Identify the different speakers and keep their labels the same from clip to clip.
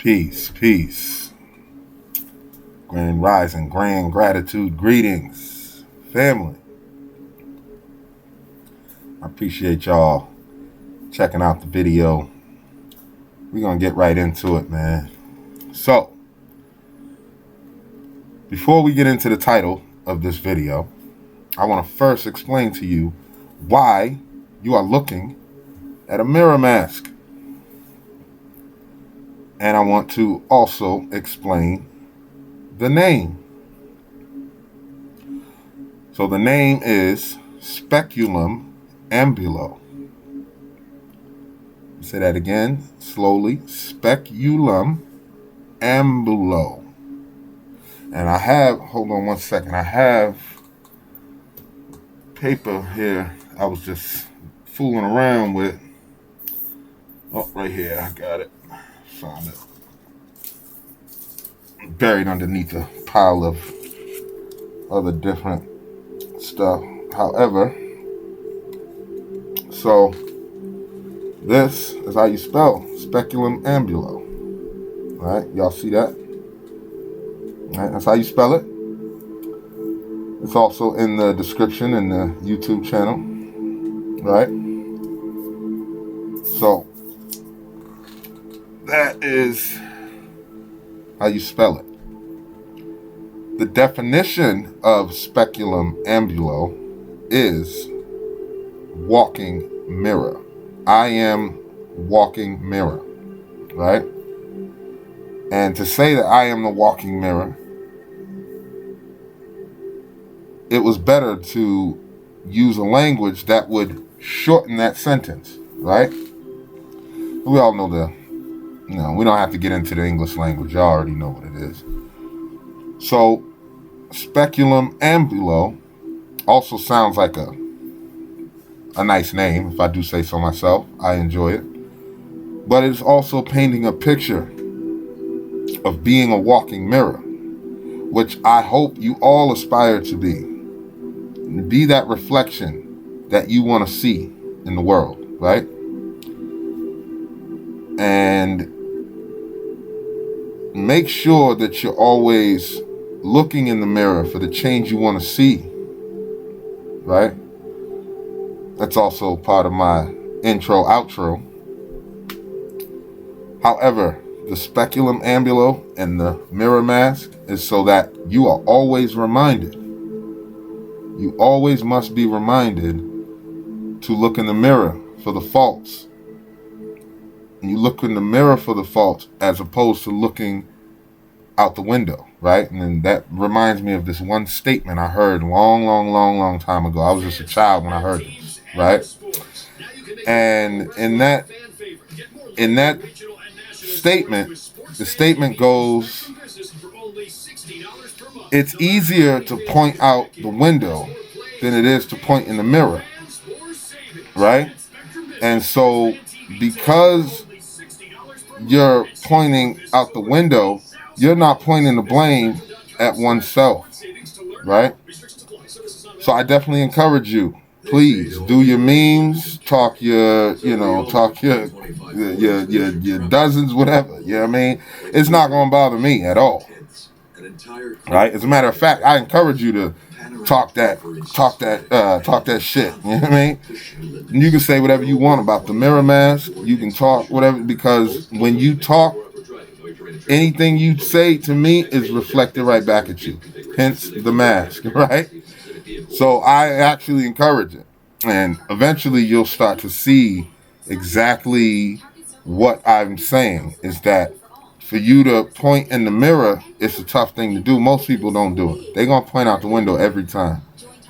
Speaker 1: Peace, peace. Grand rising, grand gratitude, greetings, family. I appreciate y'all checking out the video. We're going to get right into it, man. So, before we get into the title of this video, I want to first explain to you why you are looking at a mirror mask. And I want to also explain the name. So the name is speculum ambulo. Say that again, slowly. Speculum ambulo. And I have, hold on one second, I have paper here I was just fooling around with. Oh, right here, I got it. Found it. Buried underneath a pile of other different stuff. However, so this is how you spell speculum ambulo. Right? Y'all see that? Right? That's how you spell it. It's also in the description in the YouTube channel. Right? So that is how you spell it. The definition of speculum ambulo is walking mirror. I am walking mirror, right? And to say that I am the walking mirror, it was better to use a language that would shorten that sentence, right? We all know we don't have to get into the English language. You already know what it is. So, speculum ambulo also sounds like a nice name, if I do say so myself. I enjoy it. But it's also painting a picture of being a walking mirror, which I hope you all aspire to be. Be that reflection that you want to see in the world, right? And make sure that you're always looking in the mirror for the change you want to see, right? That's also part of my intro, outro. However, the speculum ambulo and the mirror mask is so that you are always reminded. You always must be reminded to look in the mirror for the faults. And you look in the mirror for the faults as opposed to looking out the window, right? And then that reminds me of this one statement I heard long time ago. I was just a child when I heard this, right? And in that statement, the statement goes, it's easier to point out the window than it is to point in the mirror, right? And so because you're pointing out the window, you're not pointing the blame at oneself, right? So I definitely encourage you, please do your memes, talk your dozens, whatever. You know what I mean? It's not going to bother me at all, right? As a matter of fact, I encourage you to talk that shit. You know what I mean? And you can say whatever you want about the mirror mask. You can talk whatever, because when you talk, anything you say to me is reflected right back at you. Hence the mask, right? So I actually encourage it. And eventually you'll start to see exactly what I'm saying, is that for you to point in the mirror, it's a tough thing to do. Most people don't do it. They're going to point out the window every time.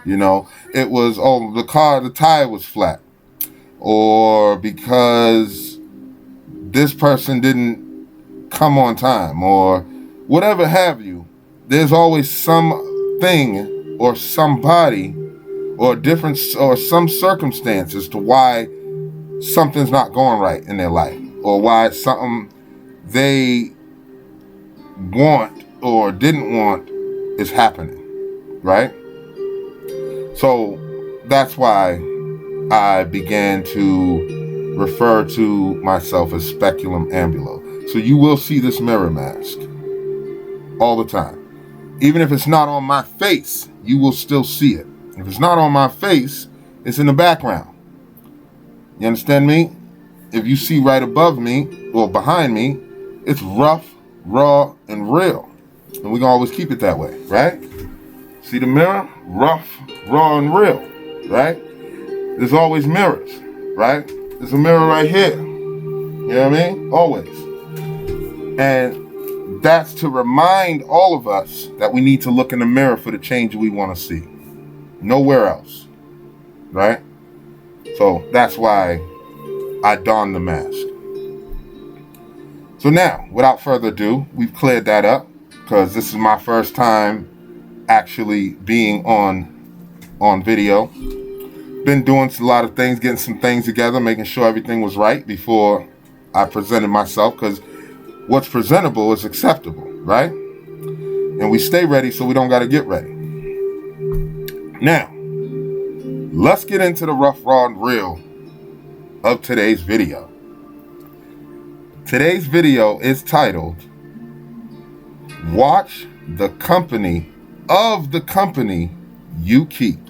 Speaker 1: You know, it was, the tire was flat. Or because this person didn't come on time, or whatever have you. There's always something or somebody or some circumstance as to why something's not going right in their life, or why something they want or didn't want is happening, right? So that's why I began to refer to myself as speculum ambulo. So you will see this mirror mask all the time. Even if it's not on my face, you will still see it. If it's not on my face, it's in the background. You understand me? If you see right above me or behind me, it's rough, raw, and real. And we're going to always keep it that way, right? See the mirror? Rough, raw, and real, right? There's always mirrors, right? There's a mirror right here. You know what I mean? Always. And that's to remind all of us that we need to look in the mirror for the change we want to see. Nowhere else, right? So that's why I don the mask. So now, without further ado, we've cleared that up because this is my first time actually being on video. Been doing a lot of things, getting some things together, making sure everything was right before I presented myself, because what's presentable is acceptable, right? And we stay ready so we don't got to get ready. Now, let's get into the rough, raw, and real of today's video. Today's video is titled, Watch the Company of the Company You Keep.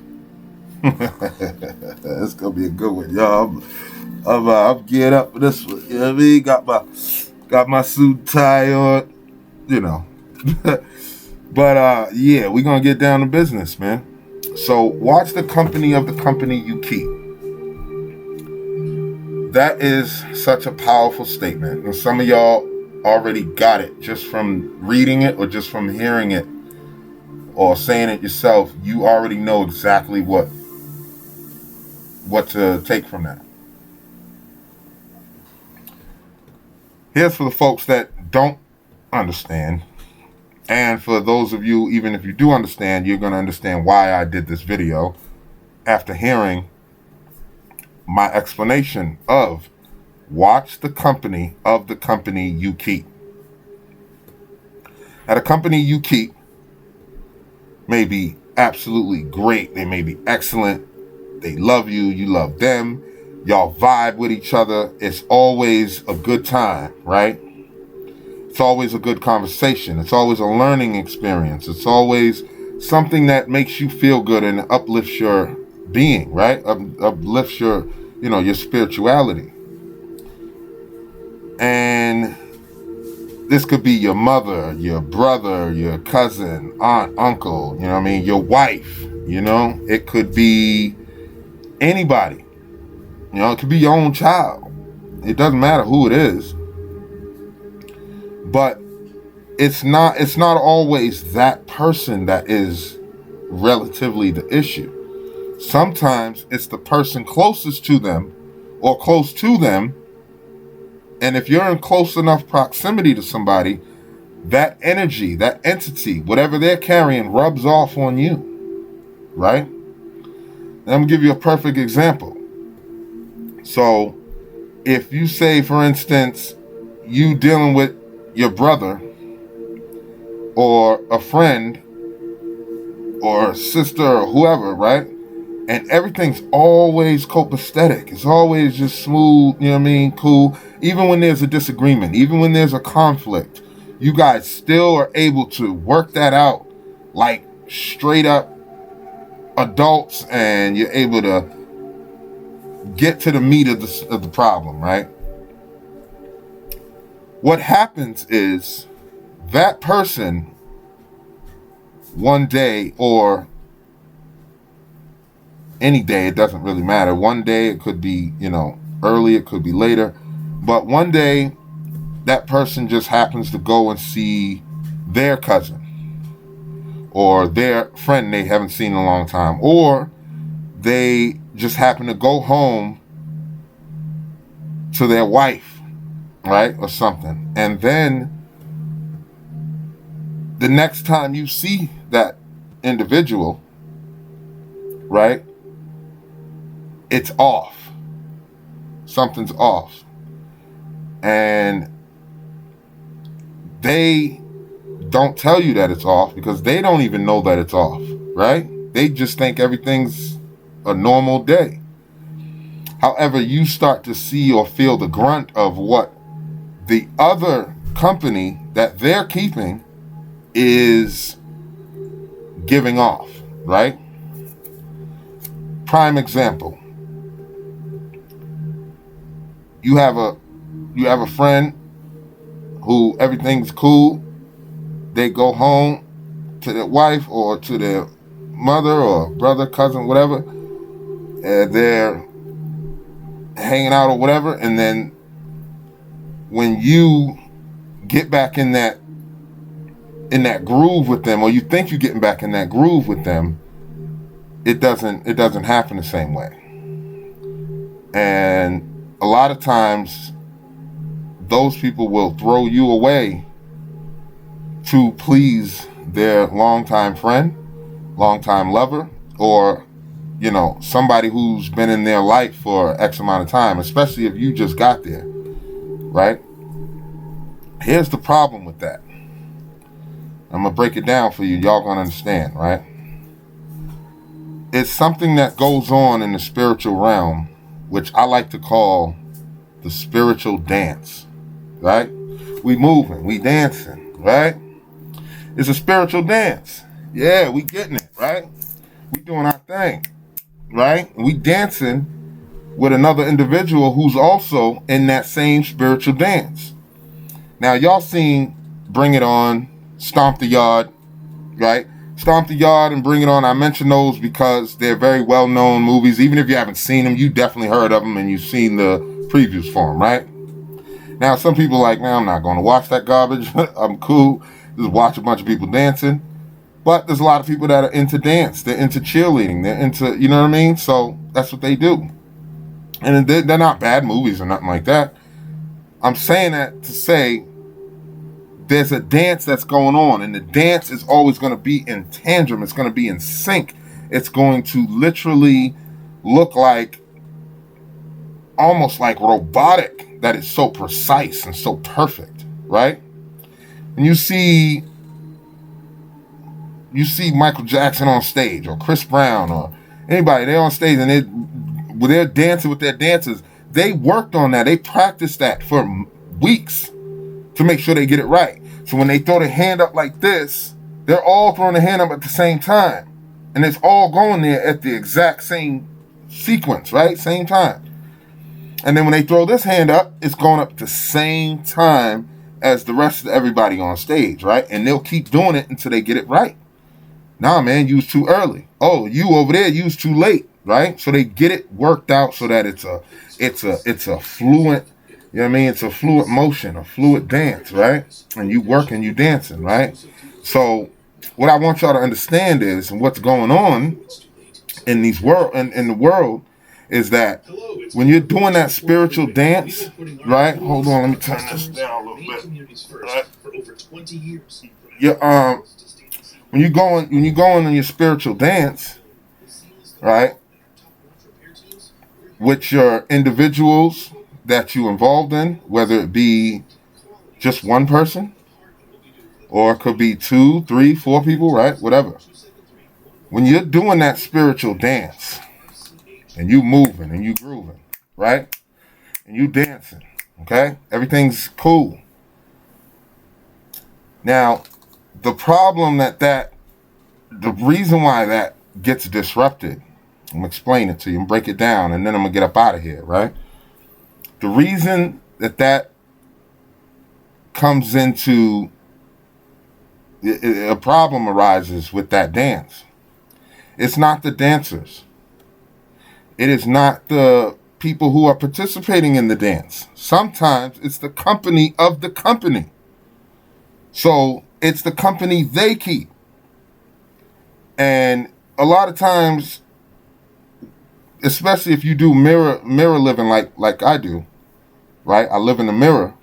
Speaker 1: It's going to be a good one, y'all. I'm geared up for this one. You know what I mean? Got my suit and tie on, you know. But, yeah, we're going to get down to business, man. So, watch the company of the company you keep. That is such a powerful statement. And some of y'all already got it just from reading it or just from hearing it or saying it yourself. You already know exactly what to take from that. Here's for the folks that don't understand. And for those of you, even if you do understand, you're going to understand why I did this video after hearing my explanation of watch the company of the company you keep. Now, the company you keep may be absolutely great. They may be excellent. They love you. You love them. Y'all vibe with each other. It's always a good time, right? It's always a good conversation. It's always a learning experience. It's always something that makes you feel good and uplifts your being, right? Uplifts your, your spirituality. And this could be your mother, your brother, your cousin, aunt, uncle, your wife, it could be anybody. It could be your own child. It doesn't matter who it is. But it's not always that person that is relatively the issue. Sometimes it's the person closest to them or close to them. And if you're in close enough proximity to somebody, that energy, that entity, whatever they're carrying rubs off on you, right? And I'm going to give you a perfect example. So if you say, for instance, you dealing with your brother or a friend or a sister or whoever, right? And everything's always copacetic. It's always just smooth, cool. Even when there's a disagreement, even when there's a conflict, you guys still are able to work that out like straight up adults, and you're able to get to the meat of the problem, right? What happens is that person one day, or any day, it doesn't really matter. One day it could be, early, it could be later. But one day that person just happens to go and see their cousin or their friend they haven't seen in a long time. Or they just happen to go home to their wife, right? Or something. And then the next time you see that individual, right? It's off. Something's off. And they don't tell you that it's off because they don't even know that it's off, right? They just think everything's a normal day. However, you start to see or feel the grunt of what the other company that they're keeping is giving off, right? Prime example. You have a friend who everything's cool. They go home to their wife or to their mother or brother, cousin, whatever, and they're hanging out or whatever, and then when you get back in that groove with them, or you think you're getting back in that groove with them, it doesn't happen the same way. And a lot of times those people will throw you away to please their longtime friend, longtime lover, or somebody who's been in their life for X amount of time, especially if you just got there, right? Here's the problem with that. I'm going to break it down for you. Y'all going to understand, right? It's something that goes on in the spiritual realm, which I like to call the spiritual dance, right? We moving, we dancing, right? It's a spiritual dance. Yeah, we getting it, right? We doing our thing, right? We dancing with another individual who's also in that same spiritual dance. Now, y'all seen Bring It On, Stomp the Yard, right? Stomp the Yard and Bring It On. I mention those because they're very well-known movies. Even if you haven't seen them, you definitely heard of them and you've seen the previews for them, right? Now, some people are like, man, I'm not going to watch that garbage. I'm cool. Just watch a bunch of people dancing. But there's a lot of people that are into dance. They're into cheerleading. They're into, you know what I mean? So that's what they do. And they're not bad movies or nothing like that. I'm saying that to say there's a dance that's going on. And the dance is always going to be in tandem. It's going to be in sync. It's going to literally look like almost like robotic, that is so precise and so perfect, right? And you see Michael Jackson on stage, or Chris Brown, or anybody, they're on stage and they're dancing with their dancers. They worked on that. They practiced that for weeks to make sure they get it right. So when they throw their hand up like this, they're all throwing their hand up at the same time. And it's all going there at the exact same sequence, right? Same time. And then when they throw this hand up, it's going up at the same time as the rest of everybody on stage, right? And they'll keep doing it until they get it right. Nah, man, you was too early. Oh, you over there, you was too late, right? So they get it worked out so that it's a fluent, you know what I mean? It's a fluid motion, a fluid dance, right? And you working, you dancing, right? So what I want y'all to understand is, and what's going on in the world is that when you're doing that spiritual dance, right? Hold on, let me turn this down a little bit. Right? When you going on your spiritual dance, right? With your individuals that you involved in, whether it be just one person, or it could be 2, 3, 4 people, right? Whatever. When you're doing that spiritual dance, and you moving and you grooving, right? And you dancing, okay? Everything's cool. Now, the problem the reason why that gets disrupted, I'm going to explain it to you and break it down, and then I'm going to get up out of here, right? The reason that comes into, a problem arises with that dance. It's not the dancers. It is not the people who are participating in the dance. Sometimes it's the company of the company. So it's the company they keep. And a lot of times, especially if you do mirror living like I do, right? I live in the mirror.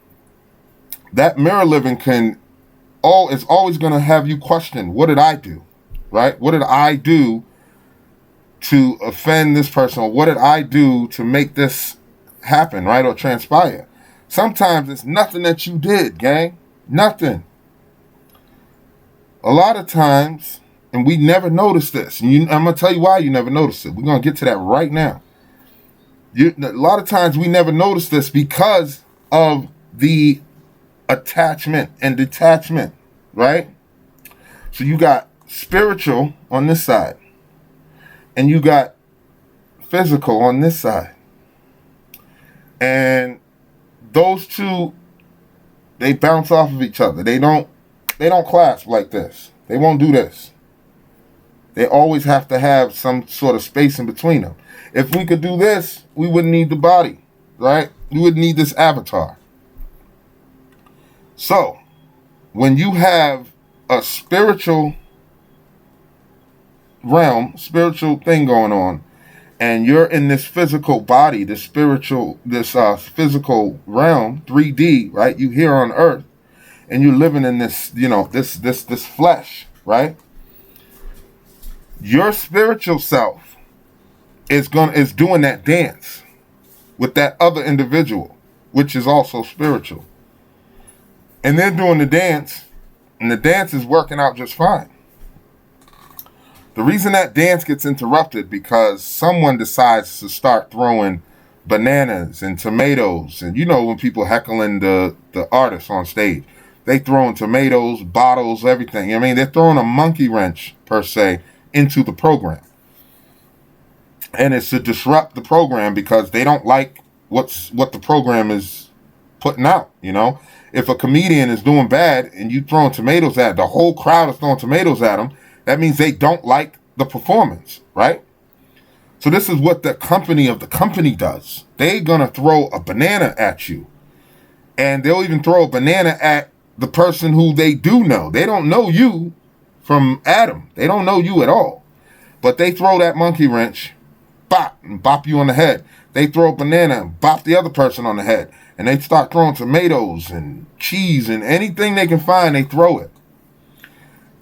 Speaker 1: That mirror living is always going to have you question, what did I do, right? What did I do to offend this person? Or what did I do to make this happen, right? Or transpire? Sometimes it's nothing that you did, gang. Nothing. A lot of times, and we never notice this. And I'm going to tell you why you never notice it. We're going to get to that right now. A lot of times we never notice this because of the attachment and detachment, right? So you got spiritual on this side, and you got physical on this side. And those two, they bounce off of each other. They don't clasp like this. They won't do this. They always have to have some sort of space in between them. If we could do this, we wouldn't need the body, right? We wouldn't need this avatar. So, when you have a spiritual realm, spiritual thing going on, and you're in this physical body, this physical realm, 3D, right? You here on earth, and you're living in this, this flesh, right? Your spiritual self is doing that dance with that other individual, which is also spiritual. And they're doing the dance, and the dance is working out just fine. The reason that dance gets interrupted because someone decides to start throwing bananas and tomatoes. And when people heckling the artists on stage, they throwing tomatoes, bottles, everything. I mean, they're throwing a monkey wrench, per se, into the program. And it's to disrupt the program because they don't like what the program is putting out, If a comedian is doing bad and you throwing tomatoes at the whole crowd is throwing tomatoes at them, that means they don't like the performance, right? So this is what the company does. They're going to throw a banana at you. And they'll even throw a banana at the person who they do know. They don't know you from Adam. They don't know you at all. But they throw that monkey wrench, bop, and bop you on the head. They throw a banana and bop the other person on the head. And they start throwing tomatoes and cheese and anything they can find, they throw it.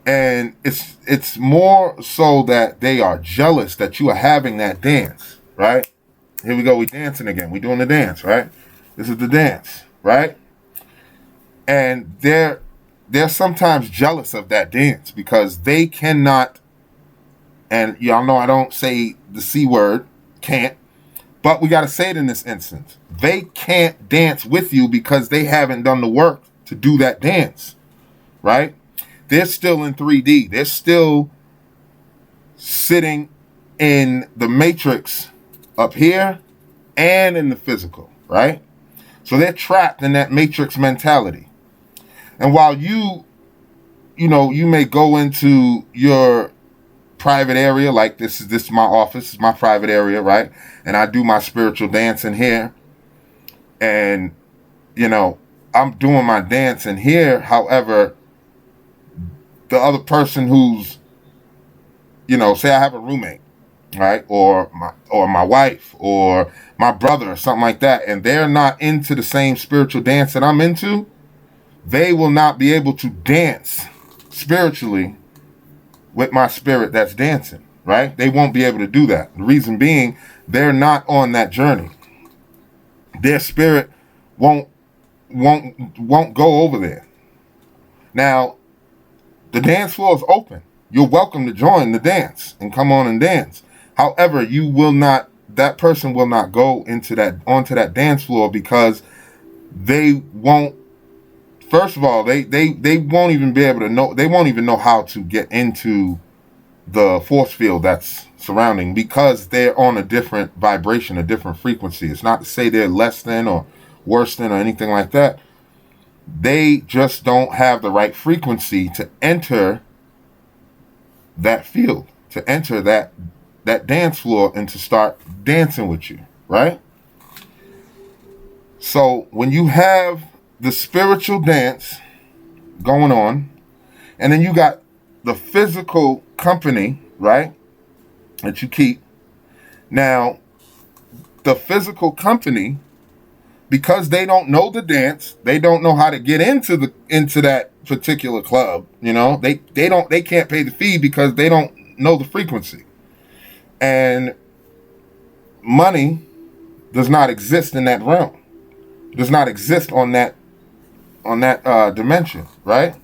Speaker 1: And it's more so that they are jealous that you are having that dance, right? Here we go, we dancing again. We doing the dance, right? This is the dance, right? And they're sometimes jealous of that dance because they cannot, and y'all know I don't say the C word, can't, but we got to say it in this instance. They can't dance with you because they haven't done the work to do that dance, right? They're still in 3D. They're still sitting in the matrix up here and in the physical, right? So they're trapped in that matrix mentality. And while you may go into your private area, like this is my office, this is my private area, right? And I do my spiritual dance in here. And, I'm doing my dance in here. However, the other person who's, say I have a roommate, right? Or my wife or my brother or something like that. And they're not into the same spiritual dance that I'm into. They will not be able to dance spiritually with my spirit that's dancing, right? They won't be able to do that. The reason being, they're not on that journey. Their spirit won't go over there. Now, the dance floor is open. You're welcome to join the dance and come on and dance. However, that person will not go onto that dance floor because they won't. First of all, they won't even be able to know. They won't even know how to get into the force field that's surrounding because they're on a different vibration, a different frequency. It's not to say they're less than or worse than or anything like that. They just don't have the right frequency to enter that field, to enter that dance floor and to start dancing with you, right? So when you have the spiritual dance going on, and then you got the physical company, right, that you keep. Now, the physical company, because they don't know the dance, they don't know how to get into that particular club, they can't pay the fee because they don't know the frequency. And money does not exist in that realm. Does not exist on that dimension, right?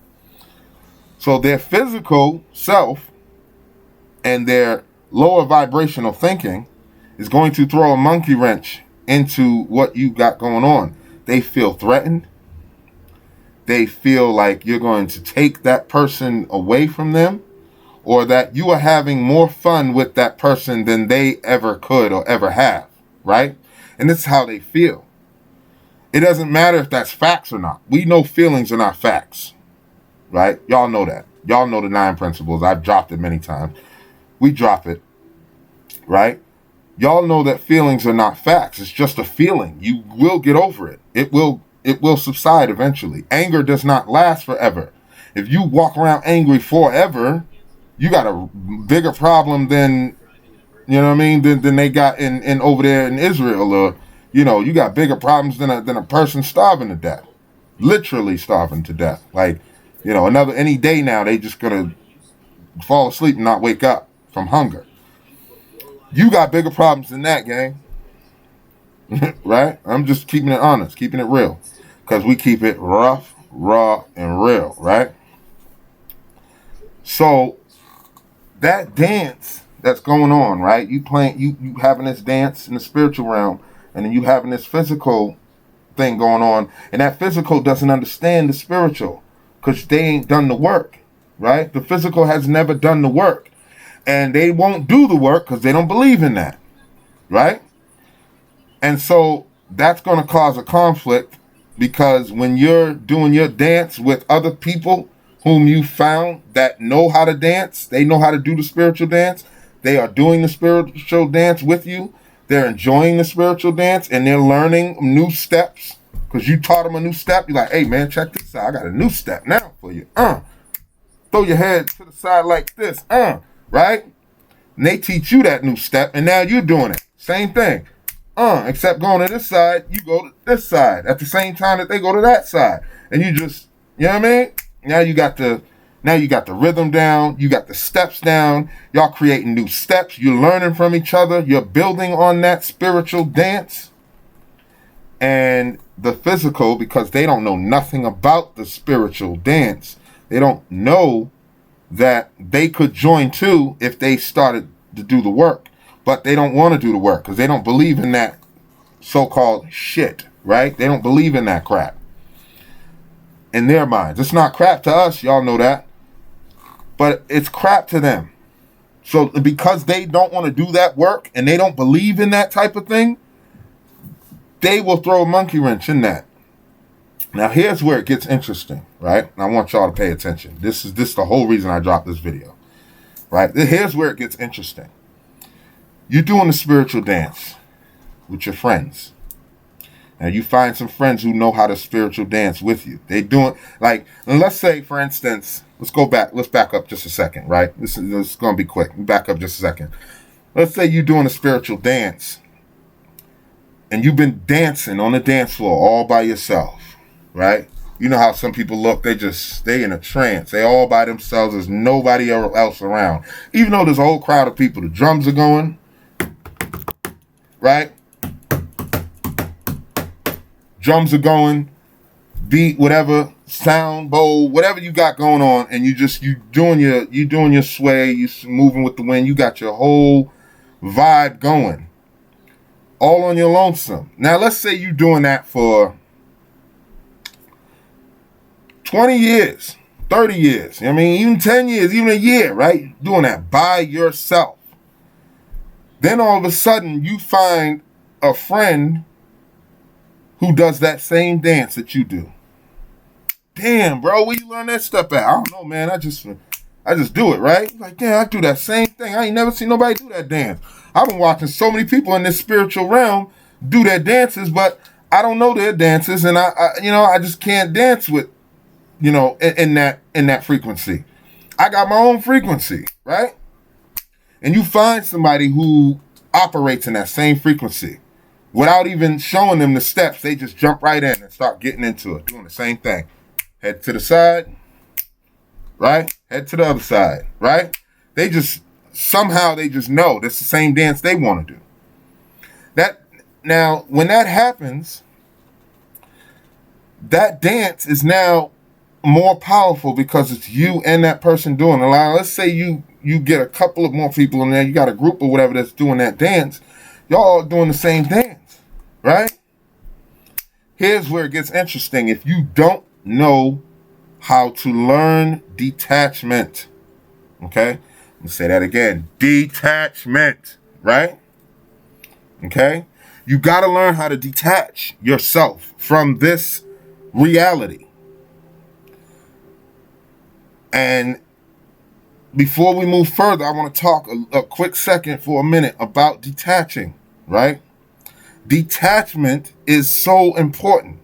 Speaker 1: So their physical self and their lower vibrational thinking is going to throw a monkey wrench into what you got going on. They feel threatened. they feel like you're going to take that person away from them, or that you are having more fun with that person than they ever could or ever have, right? And this is how they feel. It doesn't matter if that's facts or not. We know feelings are not facts, right? Y'all know that. Y'all know the 9 principles. I've dropped it many times. We drop it, right? Y'all know that feelings are not facts. It's just a feeling. You will get over it. It will subside eventually. Anger does not last forever. If you walk around angry forever, you got a bigger problem than, you know what I mean, than they got in over there in Israel. Or, you got bigger problems than a person starving to death. Literally starving to death. Like, any day now, they just gonna fall asleep and not wake up from hunger. You got bigger problems than that, gang. Right? I'm just keeping it honest, keeping it real. Because we keep it rough, raw, and real, right? So, that dance that's going on, right? You having this dance in the spiritual realm, and then you having this physical thing going on, and that physical doesn't understand the spiritual, because they ain't done the work, right? The physical has never done the work. And they won't do the work because they don't believe in that, right? And so that's going to cause a conflict, because when you're doing your dance with other people whom you found that know how to dance, they know how to do the spiritual dance, they are doing the spiritual dance with you, they're enjoying the spiritual dance, and they're learning new steps because you taught them a new step. You're like, hey, man, check this out. I got a new step now for you. Throw your head to the side like this. Right? And they teach you that new step, and now you're doing it. Same thing. Except going to this side, you go to this side at the same time that they go to that side. And you just, you know what I mean? Now you got the rhythm down, you got the steps down, y'all creating new steps, you're learning from each other, you're building on that spiritual dance. And the physical, because they don't know nothing about the spiritual dance, they don't know that they could join too if they started to do the work. But they don't want to do the work because they don't believe in that so-called shit, right? They don't believe in that crap. In their minds. It's not crap to us, y'all know that. But it's crap to them. So because they don't want to do that work and they don't believe in that type of thing, they will throw a monkey wrench in that. Now here's where it gets interesting, right? And I want y'all to pay attention. This is the whole reason I dropped this video, right? Here's where it gets interesting. You're doing the spiritual dance with your friends. Now you find some friends who know how to spiritual dance with you. They doing, like, let's say, for instance, let's back up just a second, right? This is going to be quick. Back up just a second. Let's say you're doing a spiritual dance and you've been dancing on the dance floor all by yourself, right? You know how some people look, they in a trance. They all by themselves. There's nobody else around. Even though there's a whole crowd of people, the drums are going, right? Drums are going, beat, whatever, sound, bowl, whatever you got going on, and you doing your sway, you moving with the wind, you got your whole vibe going, all on your lonesome. Now let's say you doing that for 20 years, 30 years, I mean, even 10 years, even a year, right? Doing that by yourself. Then all of a sudden you find a friend who does that same dance that you do. Damn, bro, where you learn that stuff at? I don't know, man. I just do it, right? Like, damn, I do that same thing. I ain't never seen nobody do that dance. I've been watching so many people in this spiritual realm do their dances, but I don't know their dances, and I just can't dance with, in that frequency. I got my own frequency, right? And you find somebody who operates in that same frequency. Without even showing them the steps, they just jump right in and start getting into it, doing the same thing. Head to the side, right? Head to the other side, right? They just know that's the same dance they want to do. Now, when that happens, that dance is now more powerful because it's you and that person doing it. Let's say you get a couple of more people in there, you got a group or whatever that's doing that dance, y'all all doing the same dance. Right? Here's where it gets interesting. If you don't know how to learn detachment. Okay? Let me say that again. Detachment. Right? Okay? You got to learn how to detach yourself from this reality. And before we move further, I want to talk a quick second for a minute about detaching, right? Detachment is so important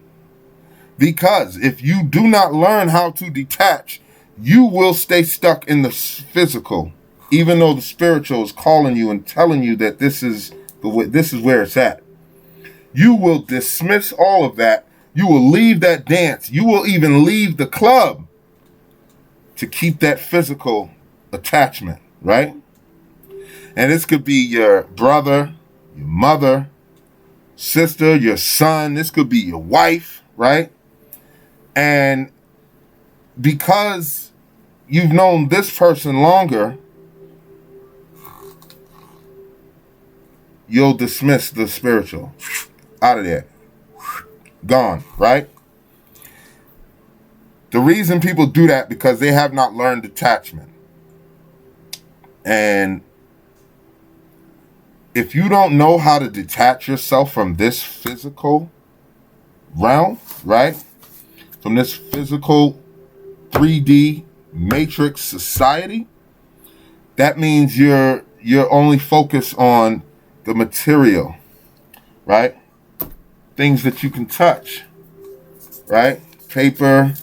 Speaker 1: because if you do not learn how to detach, you will stay stuck in the physical, even though the spiritual is calling you and telling you that this is where it's at. You will dismiss all of that. You will leave that dance. You will even leave the club to keep that physical attachment, right? And this could be your brother, your mother, sister, your son. This could be your wife, right? And because you've known this person longer, you'll dismiss the spiritual. Out of there. Gone, right? The reason people do that because they have not learned detachment. And if you don't know how to detach yourself from this physical realm, right? From this physical 3D matrix society, that means you're only focused on the material, right? Things that you can touch, right? Paper,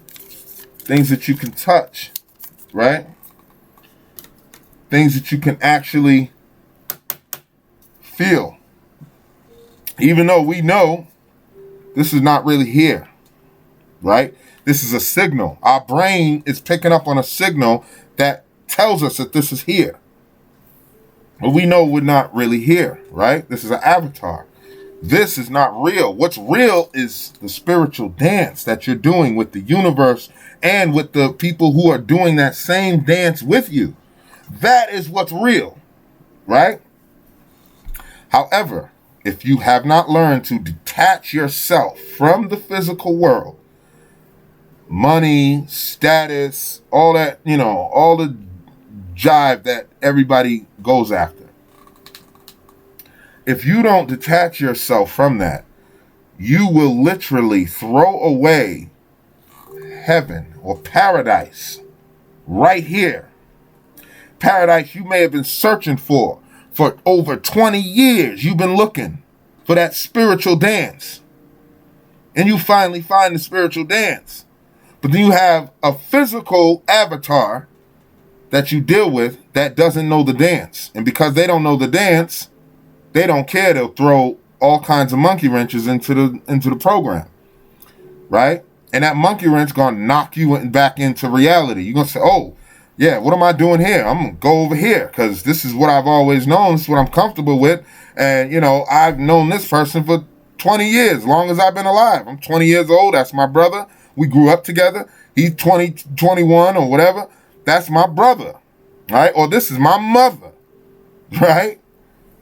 Speaker 1: things that you can touch, right? Things that you can actually feel. Even though we know this is not really here, right? This is a signal. Our brain is picking up on a signal that tells us that this is here. But we know we're not really here, right? This is an avatar. This is not real. What's real is the spiritual dance that you're doing with the universe and with the people who are doing that same dance with you. That is what's real, right? However, if you have not learned to detach yourself from the physical world, money, status, all that, all the jive that everybody goes after. If you don't detach yourself from that, you will literally throw away heaven or paradise right here. Paradise you may have been searching for over 20 years. You've been looking for that spiritual dance. And you finally find the spiritual dance. But then you have a physical avatar that you deal with that doesn't know the dance. And because they don't know the dance, they don't care. They'll throw all kinds of monkey wrenches into the program, right? And that monkey wrench gonna knock you back into reality. You're gonna say, "Oh, yeah, what am I doing here? I'm gonna go over here because this is what I've always known. This is what I'm comfortable with, and I've known this person for 20 years, as long as I've been alive. I'm 20 years old. That's my brother. We grew up together. He's 20, 21 or whatever. That's my brother, right? Or this is my mother, right?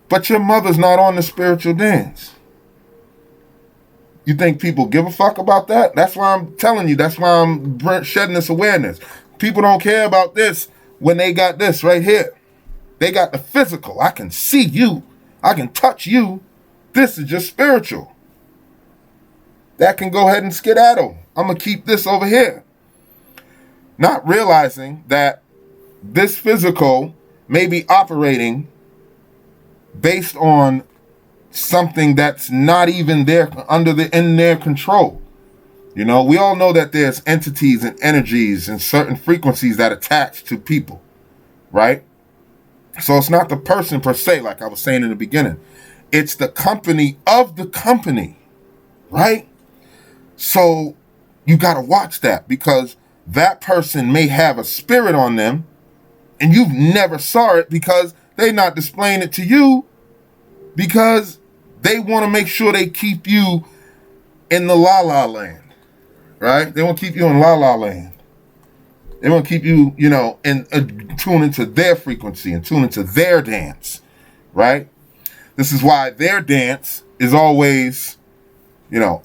Speaker 1: But your mother's not on the spiritual dance. You think people give a fuck about that? That's why I'm telling you. That's why I'm shedding this awareness. People don't care about this when they got this right here. They got the physical. I can see you. I can touch you. This is just spiritual. That can go ahead and skedaddle. I'm going to keep this over here. Not realizing that this physical may be operating based on something that's not even in their control. We all know that there's entities and energies and certain frequencies that attach to people, right? So it's not the person per se, like I was saying in the beginning. It's the company of the company, right? So you got to watch that because that person may have a spirit on them and you've never saw it because they're not displaying it to you because they want to make sure they keep you in the la-la land, right? They want to keep you in la-la land. They want to keep you, tune into their frequency and tune into their dance, right? This is why their dance is always,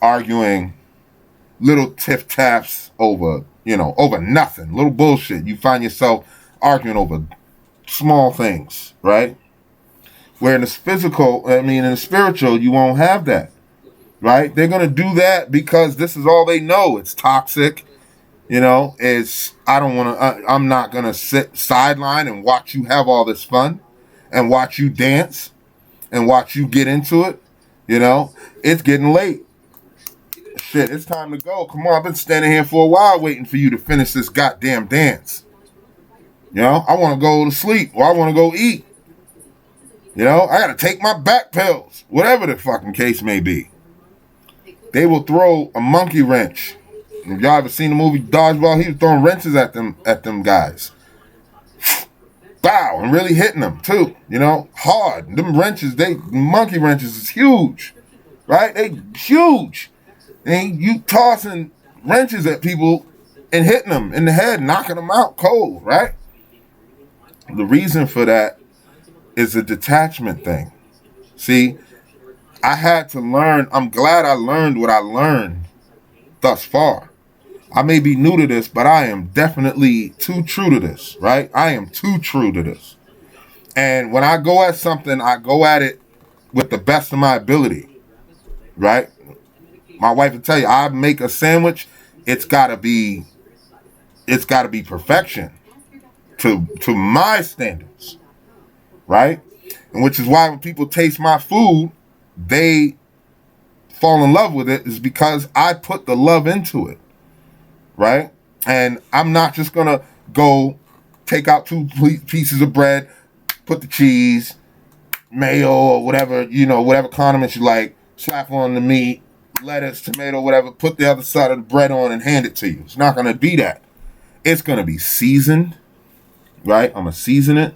Speaker 1: arguing, little tiff taps over, over nothing, little bullshit. You find yourself arguing over small things, right? Where in the in the spiritual, you won't have that, right? They're going to do that because this is all they know. It's toxic. I'm not going to sit sideline and watch you have all this fun and watch you dance and watch you get into it. It's getting late. Shit, it's time to go. Come on, I've been standing here for a while waiting for you to finish this goddamn dance. I want to go to sleep or I want to go eat. I got to take my back pills, whatever the fucking case may be. They will throw a monkey wrench. If y'all ever seen the movie Dodgeball, he was throwing wrenches at them guys. Bow, and really hitting them too, hard. Them wrenches, monkey wrenches is huge, right? They huge. And you tossing wrenches at people and hitting them in the head, knocking them out cold, right? The reason for that is a detachment thing. See, I had to learn. I'm glad I learned what I learned thus far. I may be new to this, but I am definitely too true to this, right? I am too true to this. And when I go at something, I go at it with the best of my ability, right? My wife will tell you, I make a sandwich, it's gotta be perfection to my standards, right? And which is why when people taste my food, they fall in love with it, is because I put the love into it, right? And I'm not just gonna go take out 2 pieces of bread, put the cheese, mayo, or whatever, whatever condiments you like, slap on the meat, lettuce, tomato, whatever, put the other side of the bread on and hand it to you. It's not gonna be that. It's gonna be seasoned, right? I'm gonna season it.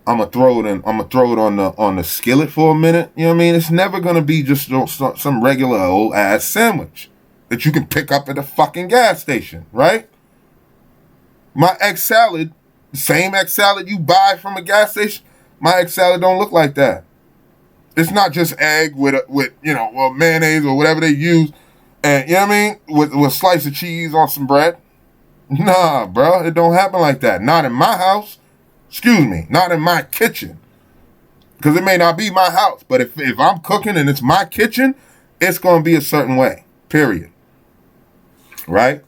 Speaker 1: I'm gonna throw it on the skillet for a minute. You know what I mean? It's never gonna be just some regular old ass sandwich that you can pick up at a fucking gas station, right? My egg salad, the same egg salad you buy from a gas station, my egg salad don't look like that. It's not just egg with mayonnaise or whatever they use, and with a slice of cheese on some bread. Nah, bro, it don't happen like that. Not in my house. Excuse me, not in my kitchen. Because it may not be my house, but if I'm cooking and it's my kitchen, it's going to be a certain way, period. Right?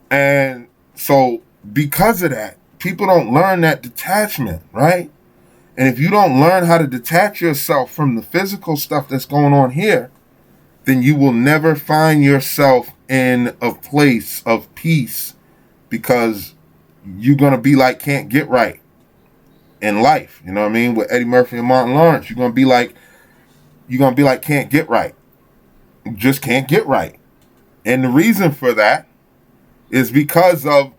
Speaker 1: And so because of that, people don't learn that detachment, right? And if you don't learn how to detach yourself from the physical stuff that's going on here, then you will never find yourself in a place of peace, because you're going to be like can't get right in life. You know what I mean? With Eddie Murphy and Martin Lawrence, you're going to be like can't get right. You just can't get right. And the reason for that is because of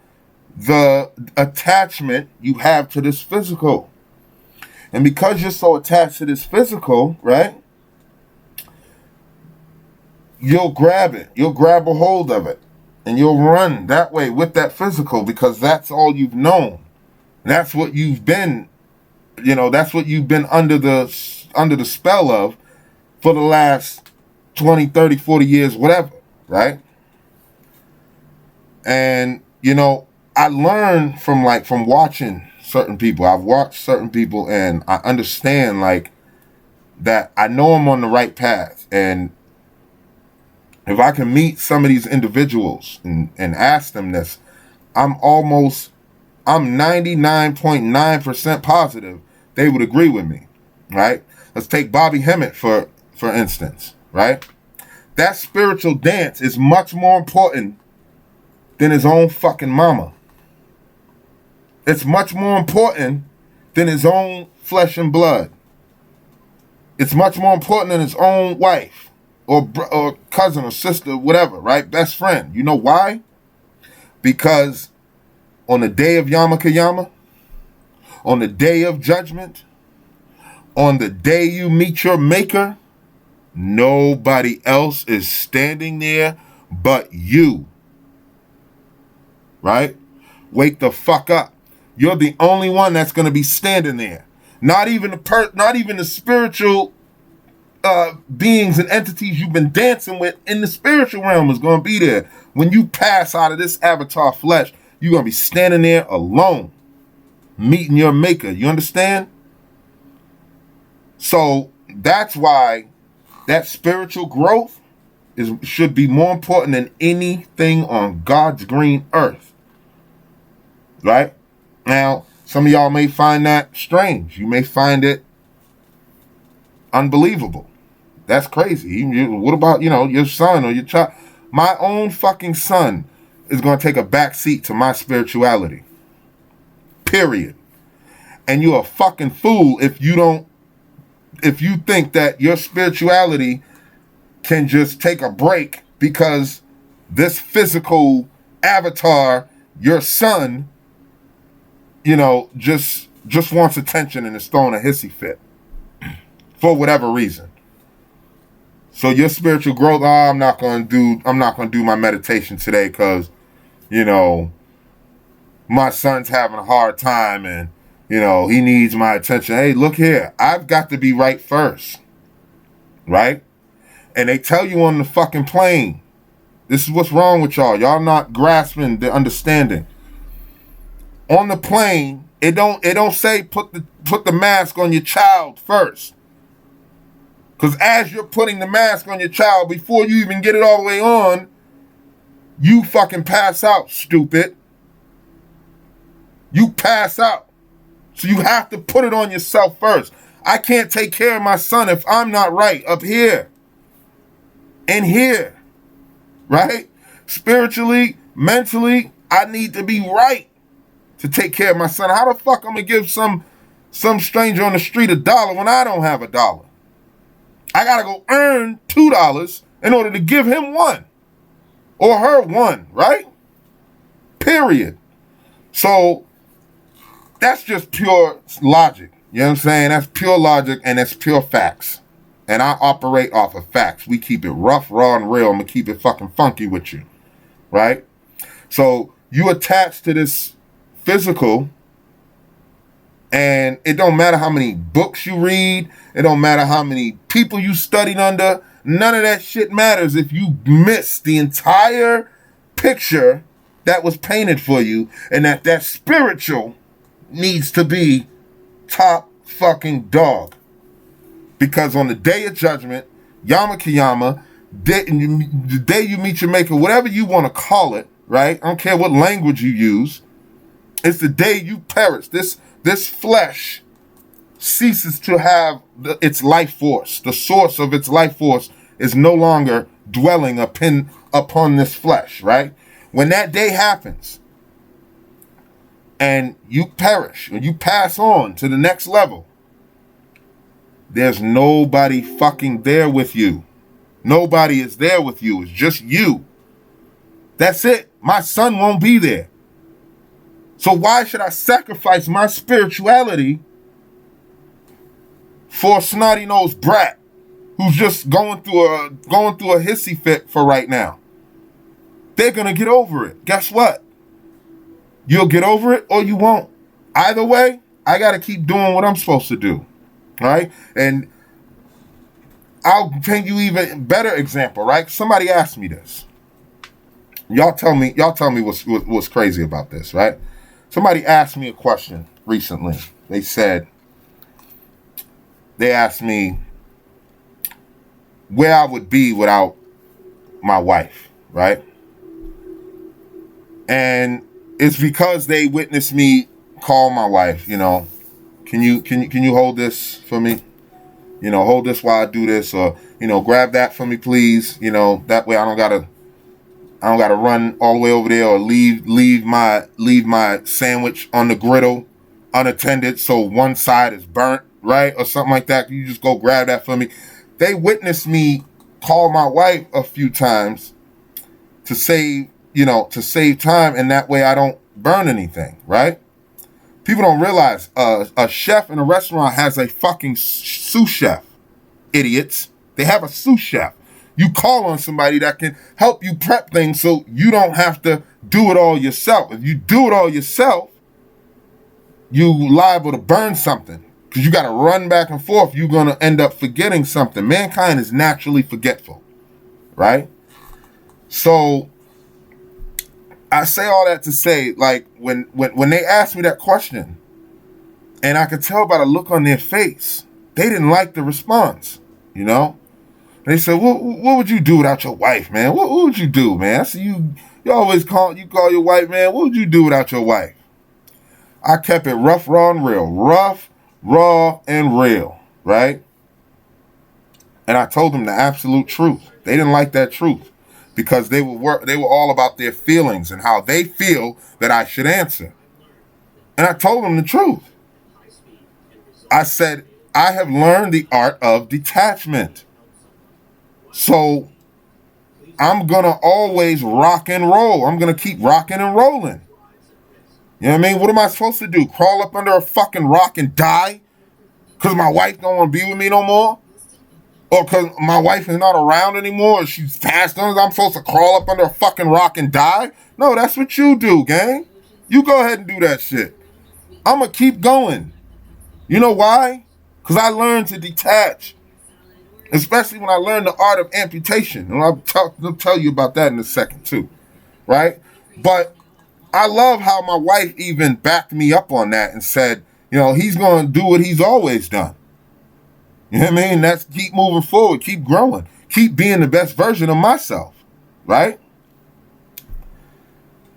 Speaker 1: the attachment you have to this physical. And because you're so attached to this physical, right? You'll grab it. You'll grab a hold of it. And you'll run that way with that physical, because that's all you've known. That's what you've been, that's what you've been under the spell of for the last 20, 30, 40 years, whatever, right? And, I learned from watching certain people. I've watched certain people and I understand that I know I'm on the right path. And if I can meet some of these individuals and ask them this, I'm 99.9% positive they would agree with me, right? Let's take Bobby Hemmett for instance, right? That spiritual dance is much more important than his own fucking mama. It's much more important than his own flesh and blood. It's much more important than his own wife or cousin or sister, whatever, right? Best friend. You know why? Because on the day of Yamakayama, on the day of judgment, on the day you meet your maker, nobody else is standing there but you. Right? Wake the fuck up. You're the only one that's going to be standing there. Not even the spiritual beings and entities you've been dancing with in the spiritual realm is going to be there. When you pass out of this avatar flesh, you're going to be standing there alone, meeting your maker. You understand? So that's why that spiritual growth should be more important than anything on God's green earth. Right? Now, some of y'all may find that strange. You may find it unbelievable. That's crazy. What about, your son or your child? My own fucking son is going to take a back seat to my spirituality. Period. And you're a fucking fool if you think that your spirituality can just take a break because this physical avatar, your son, just wants attention and is throwing a hissy fit for whatever reason. So your spiritual growth, I'm not gonna do my meditation today because, my son's having a hard time and, he needs my attention. Hey, look here, I've got to be right first. Right? And they tell you on the fucking plane, this is what's wrong with y'all. Y'all not grasping the understanding. On the plane, it don't say put the mask on your child first. Because as you're putting the mask on your child, before you even get it all the way on, you fucking pass out, stupid. You pass out. So you have to put it on yourself first. I can't take care of my son if I'm not right up here. And here. Right? Spiritually, mentally, I need to be right to take care of my son. How the fuck I'm going to give some stranger on the street $1 when I don't have $1? I gotta go earn $2 in order to give him $1 or her $1, right? Period. So that's just pure logic. You know what I'm saying? That's pure logic and that's pure facts. And I operate off of facts. We keep it rough, raw, and real. I'm gonna keep it fucking funky with you, right? So you attach to this physical. And it don't matter how many books you read. It don't matter how many people you studied under. None of that shit matters if you miss the entire picture that was painted for you. And that spiritual needs to be top fucking dog. Because on the day of judgment, Yama Kiyama, the day you meet your maker, whatever you want to call it, right? I don't care what language you use. It's the day you perish. This flesh ceases to have its life force. The source of its life force is no longer dwelling upon this flesh, right? When that day happens and you perish or you pass on to the next level, there's nobody fucking there with you. Nobody is there with you. It's just you. That's it. My son won't be there. So why should I sacrifice my spirituality for a snotty-nosed brat who's just going through a hissy fit for right now? They're going to get over it. Guess what? You'll get over it or you won't. Either way, I got to keep doing what I'm supposed to do. All right? And I'll paint you even better example, right? Somebody asked me this. Y'all tell me what's crazy about this, right? Somebody asked me a question recently. They asked me where I would be without my wife, right? And it's because they witnessed me call my wife, can you hold this for me? Hold this while I do this, or, grab that for me, please. That way I don't gotta run all the way over there or leave my sandwich on the griddle unattended so one side is burnt, right? Or something like that. You just go grab that for me. They witnessed me call my wife a few times to save time, and that way I don't burn anything, right? People don't realize a chef in a restaurant has a fucking sous chef. Idiots. They have a sous chef. You call on somebody that can help you prep things so you don't have to do it all yourself. If you do it all yourself, you liable to burn something. Because you got to run back and forth. You're going to end up forgetting something. Mankind is naturally forgetful, right? So I say all that to say, like, when they asked me that question, and I could tell by the look on their face, they didn't like the response, you know? They said, what would you do without your wife, man? What would you do, man? I said, you always call your wife, man. What would you do without your wife? I kept it rough, raw, and real. Rough, raw, and real, right? And I told them the absolute truth. They didn't like that truth because they were all about their feelings and how they feel that I should answer. And I told them the truth. I said, I have learned the art of detachment. So I'm going to always rock and roll. I'm going to keep rocking and rolling. You know what I mean? What am I supposed to do? Crawl up under a fucking rock and die? Because my wife don't want to be with me no more? Or because my wife is not around anymore? Or she's passed on? I'm supposed to crawl up under a fucking rock and die? No, that's what you do, gang. You go ahead and do that shit. I'm going to keep going. You know why? Because I learned to detach. Especially when I learned the art of amputation. And I'll tell you about that in a second too. Right? But I love how my wife even backed me up on that and said, you know, he's going to do what he's always done. You know what I mean? That's keep moving forward, keep growing, keep being the best version of myself. Right?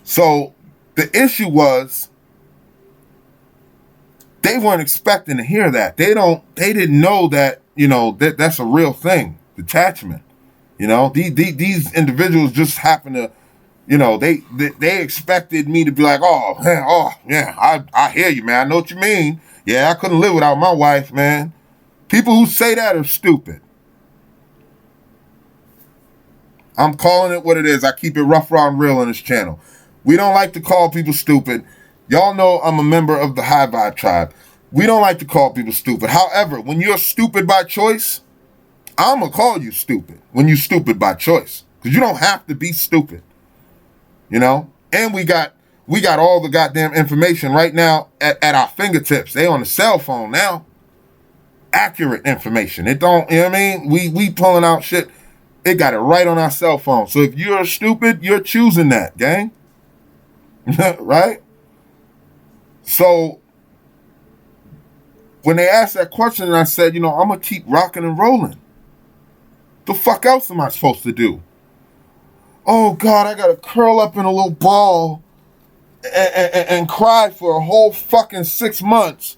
Speaker 1: So the issue was they weren't expecting to hear that. They didn't know that, you know, that's a real thing, detachment. You know, these individuals just happen to, you know, they expected me to be like, oh, man, oh, yeah, I hear you, man. I know what you mean. Yeah, I couldn't live without my wife, man. People who say that are stupid. I'm calling it what it is. I keep it rough, raw, and real on this channel. We don't like to call people stupid. Y'all know I'm a member of the High Vibe Tribe. We don't like to call people stupid. However, when you're stupid by choice, I'm going to call you stupid when you're stupid by choice. Because you don't have to be stupid. You know? And we got all the goddamn information right now at our fingertips. They on the cell phone now. Accurate information. It don't, you know what I mean? We pulling out shit. It got it right on our cell phone. So if you're stupid, you're choosing that, gang. Right? So when they asked that question and I said, you know, I'm going to keep rocking and rolling. The fuck else am I supposed to do? Oh, God, I got to curl up in a little ball and cry for a whole fucking 6 months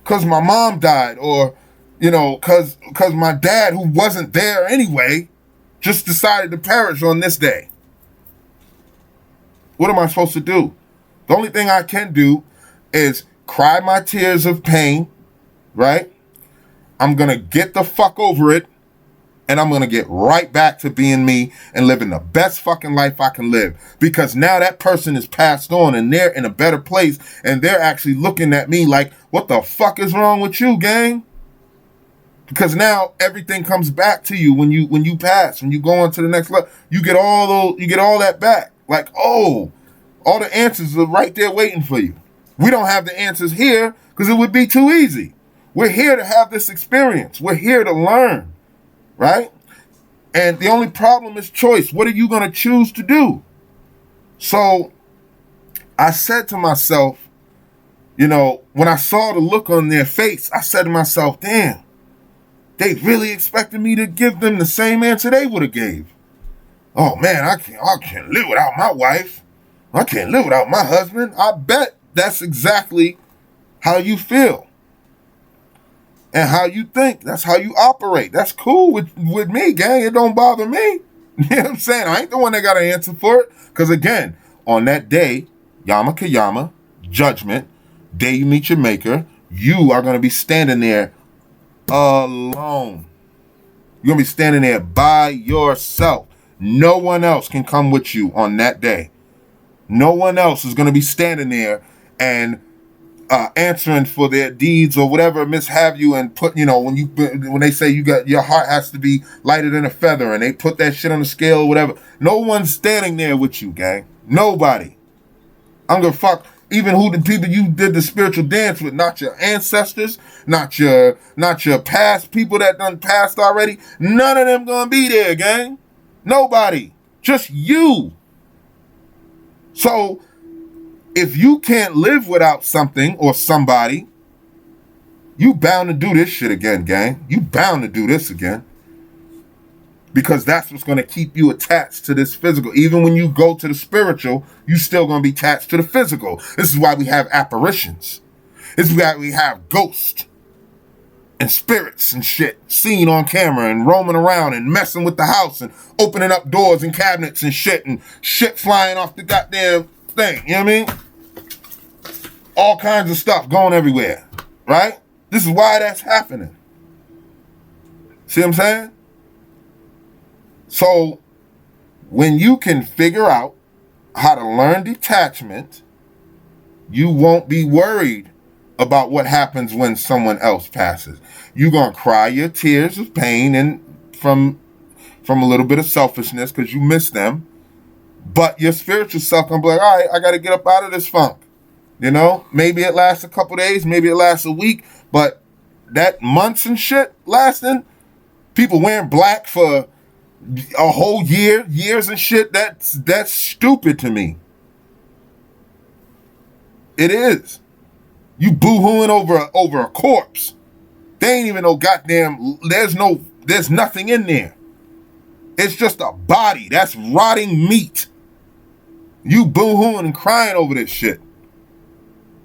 Speaker 1: because my mom died, or, you know, because my dad, who wasn't there anyway, just decided to perish on this day. What am I supposed to do? The only thing I can do is cry my tears of pain, right? I'm going to get the fuck over it, and I'm going to get right back to being me and living the best fucking life I can live. Because now that person is passed on and they're in a better place, and they're actually looking at me like, what the fuck is wrong with you, gang? Because now everything comes back to you when you pass, when you go on to the next level. You get all that back. Like, oh, all the answers are right there waiting for you. We don't have the answers here because it would be too easy. We're here to have this experience. We're here to learn, right? And the only problem is choice. What are you going to choose to do? So I said to myself, you know, when I saw the look on their face, I said to myself, damn, they really expected me to give them the same answer they would have gave. Oh man, I can't live without my wife. I can't live without my husband. I bet that's exactly how you feel and how you think. That's how you operate. That's cool with me, gang. It don't bother me. You know what I'm saying? I ain't the one that got to answer for it. Because again, on that day, Yama Kayama, judgment, day you meet your maker, you are going to be standing there alone. You're going to be standing there by yourself. No one else can come with you on that day. No one else is going to be standing there and answering for their deeds or whatever mishave you, and put, you know, when they say you got, your heart has to be lighter than a feather, and they put that shit on the scale or whatever. No one's standing there with you, gang. Nobody. I'm gonna fuck. even who the people you did the spiritual dance with, not your ancestors, not your past people that done passed already. None of them gonna be there, gang. Nobody. Just you. So if you can't live without something or somebody, you bound to do this shit again, gang. You bound to do this again. Because that's what's going to keep you attached to this physical. Even when you go to the spiritual, you still going to be attached to the physical. This is why we have apparitions. This is why we have ghosts and spirits and shit seen on camera and roaming around and messing with the house and opening up doors and cabinets and shit flying off the goddamn thing. You know what I mean? All kinds of stuff going everywhere, right? This is why that's happening. See what I'm saying? So, when you can figure out how to learn detachment, you won't be worried about what happens when someone else passes. You're going to cry your tears of pain and from a little bit of selfishness because you miss them. But your spiritual self going to be like, all right, I got to get up out of this funk. You know, maybe it lasts a couple days, maybe it lasts a week, but that months and shit lasting, people wearing black for a whole years and shit, that's stupid to me. It is. You boo-hooing over a corpse. They ain't even no goddamn, there's nothing in there. It's just a body. That's rotting meat. You boo-hooing and crying over this shit.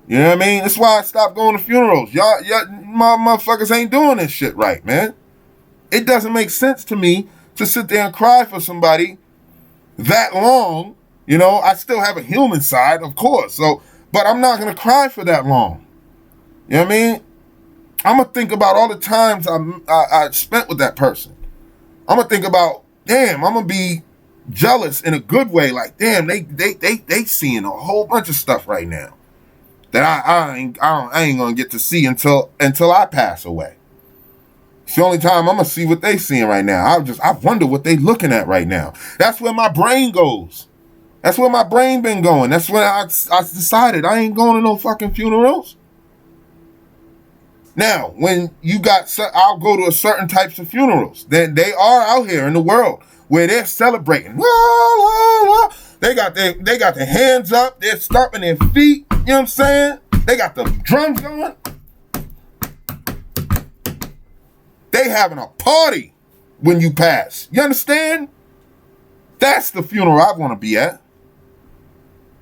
Speaker 1: You know what I mean? That's why I stopped going to funerals. Y'all motherfuckers ain't doing this shit right, man. It doesn't make sense to me to sit there and cry for somebody that long. You know, I still have a human side, of course. So, but I'm not going to cry for that long. You know what I mean? I'm going to think about all the times I spent with that person. I'm going to think about, damn, I'm going to be jealous in a good way. Like, damn, they seeing a whole bunch of stuff right now that I ain't going to get to see until I pass away. It's the only time I'm going to see what they seeing right now. I wonder what they looking at right now. That's where my brain goes. That's where my brain been going. That's when I decided I ain't going to no fucking funerals. Now, when I'll go to a certain types of funerals. Then they are out here in the world where they're celebrating. They got their hands up. They're stomping their feet. You know what I'm saying? They got the drums going. They having a party when you pass. You understand? That's the funeral I want to be at.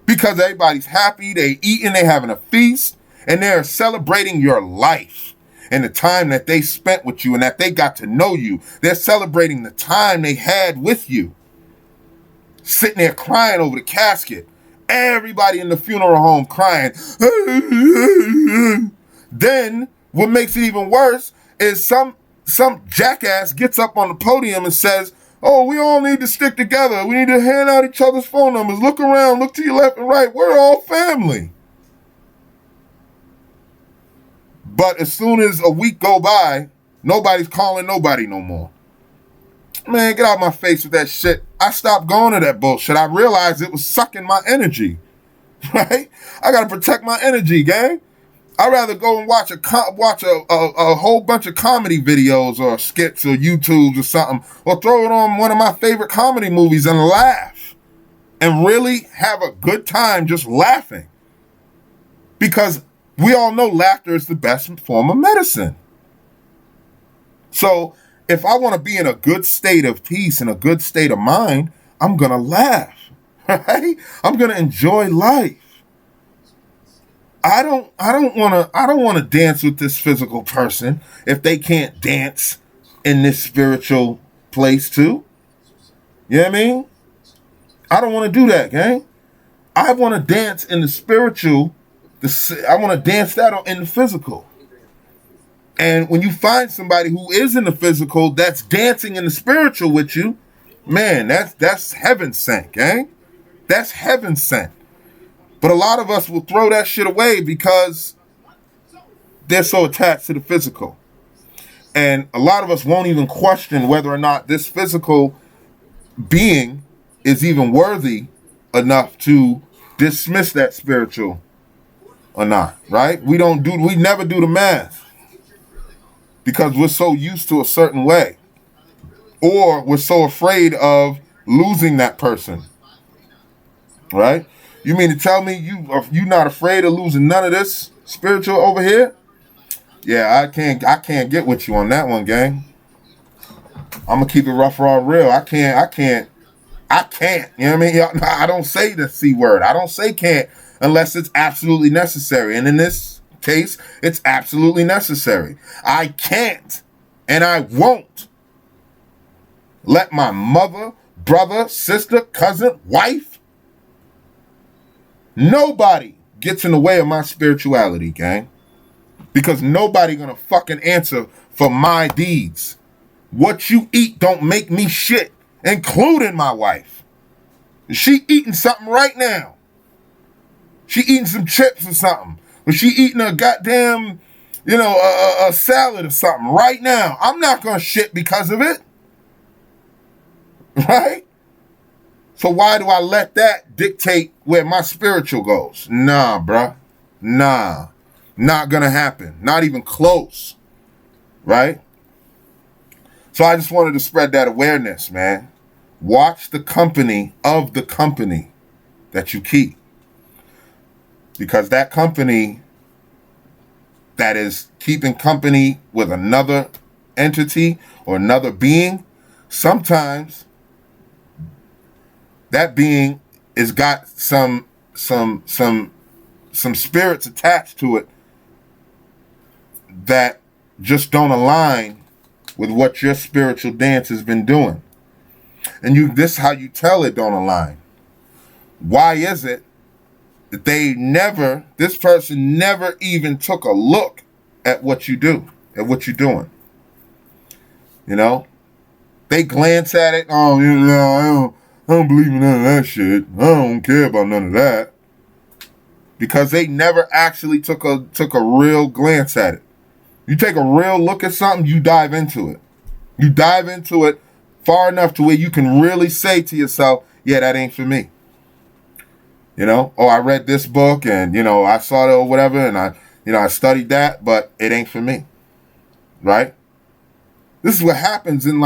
Speaker 1: Because everybody's happy, they eating, they having a feast, and they're celebrating your life and the time that they spent with you and that they got to know you. They're celebrating the time they had with you. Sitting there crying over the casket. Everybody in the funeral home crying. Then, what makes it even worse is some jackass gets up on the podium and says, oh, we all need to stick together. We need to hand out each other's phone numbers. Look around, look to your left and right. We're all family. But as soon as a week go by, nobody's calling nobody no more. Man, get out of my face with that shit. I stopped going to that bullshit. I realized it was sucking my energy. Right? I got to protect my energy, gang. I'd rather go and watch a whole bunch of comedy videos or skits or YouTubes or something, or throw it on one of my favorite comedy movies and laugh and really have a good time just laughing. Because we all know laughter is the best form of medicine. So if I want to be in a good state of peace and a good state of mind, I'm going to laugh, right? I'm going to enjoy life. I don't want to dance with this physical person if they can't dance in this spiritual place too. You know what I mean? I don't want to do that, gang. I want to dance in the spiritual. I want to dance that in the physical. And when you find somebody who is in the physical that's dancing in the spiritual with you, man, that's heaven sent, gang. That's heaven sent. But a lot of us will throw that shit away because they're so attached to the physical. And a lot of us won't even question whether or not this physical being is even worthy enough to dismiss that spiritual or not, right? We never do the math because we're so used to a certain way, or we're so afraid of losing that person, right? You mean to tell me you not afraid of losing none of this spiritual over here? Yeah, I can't get with you on that one, gang. I'm gonna keep it rough, raw, real. I can't. You know what I mean? I don't say the C word. I don't say can't unless it's absolutely necessary. And in this case, it's absolutely necessary. I can't and I won't let my mother, brother, sister, cousin, wife, nobody gets in the way of my spirituality, gang. Because nobody gonna fucking answer for my deeds. What you eat don't make me shit, including my wife. She eating something right now. She eating some chips or something. Or she eating a goddamn, a salad or something right now. I'm not gonna shit because of it. Right? So why do I let that dictate where my spiritual goes? Nah, bruh. Nah. Not gonna happen. Not even close. Right? So I just wanted to spread that awareness, man. Watch the company of the company that you keep. Because that company that is keeping company with another entity or another being, sometimes that being has got some spirits attached to it that just don't align with what your spiritual dance has been doing. And this is how you tell it don't align. Why is it that this person never even took a look at what you do, at what you're doing? They glance at it. Oh, I don't believe in none of that shit. I don't care about none of that. Because they never actually took a real glance at it. You take a real look at something, you dive into it. You dive into it far enough to where you can really say to yourself, yeah, that ain't for me. I read this book and, I saw it or whatever and I studied that, but it ain't for me. Right? This is what happens in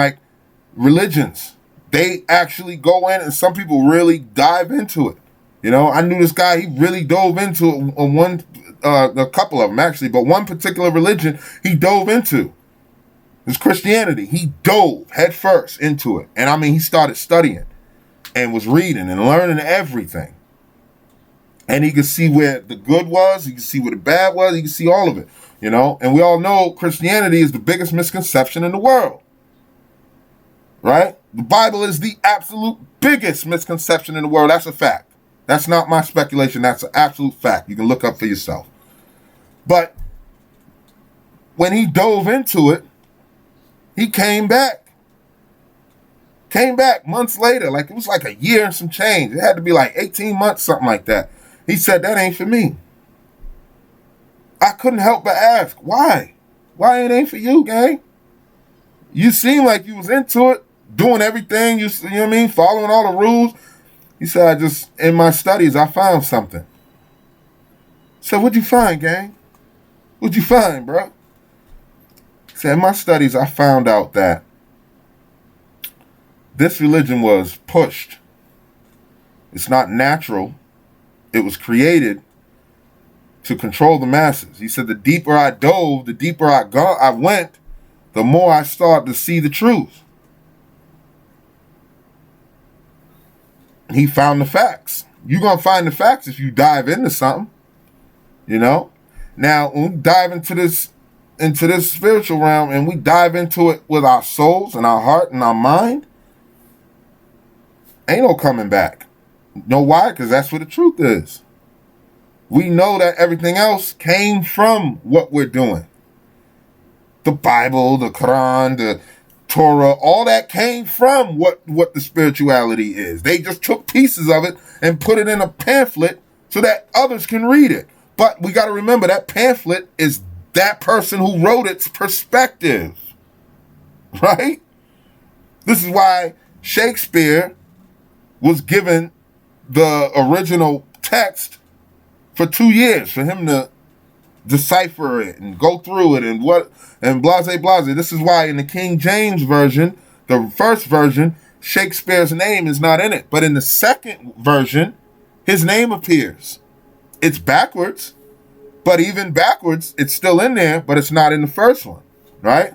Speaker 1: religions. They actually go in and some people really dive into it. I knew this guy, he really dove into it a couple of them actually, but one particular religion he dove into is Christianity. He dove head first into it. And he started studying and was reading and learning everything. And he could see where the good was, he could see where the bad was, he could see all of it, And we all know Christianity is the biggest misconception in the world. Right? The Bible is the absolute biggest misconception in the world. That's a fact. That's not my speculation. That's an absolute fact. You can look up for yourself. But when he dove into it, he came back. Came back months later. It was a year and some change. It had to be 18 months, something like that. He said, that ain't for me. I couldn't help but ask, why? Why it ain't for you, gang? You seem like you was into it, doing everything, you know what I mean, following all the rules. He said, in my studies, I found something. So what'd you find, gang? What'd you find, bro? He said, in my studies, I found out that this religion was pushed. It's not natural. It was created to control the masses. He said, the deeper I dove, the deeper I went, the more I started to see the truth. He found the facts. You're going to find the facts if you dive into something. Now, when we dive into this spiritual realm and we dive into it with our souls and our heart and our mind, ain't no coming back. Know why? Because that's what the truth is. We know that everything else came from what we're doing. The Bible, the Quran, the Torah, all that came from what the spirituality is. They just took pieces of it and put it in a pamphlet so that others can read it. But we got to remember that pamphlet is that person who wrote its perspective. Right? This is why Shakespeare was given the original text for 2 years for him to decipher it and go through it and blase. This is why in the King James version, the first version, Shakespeare's name is not in it. But in the second version, his name appears. It's backwards, but even backwards, it's still in there, but it's not in the first one, right?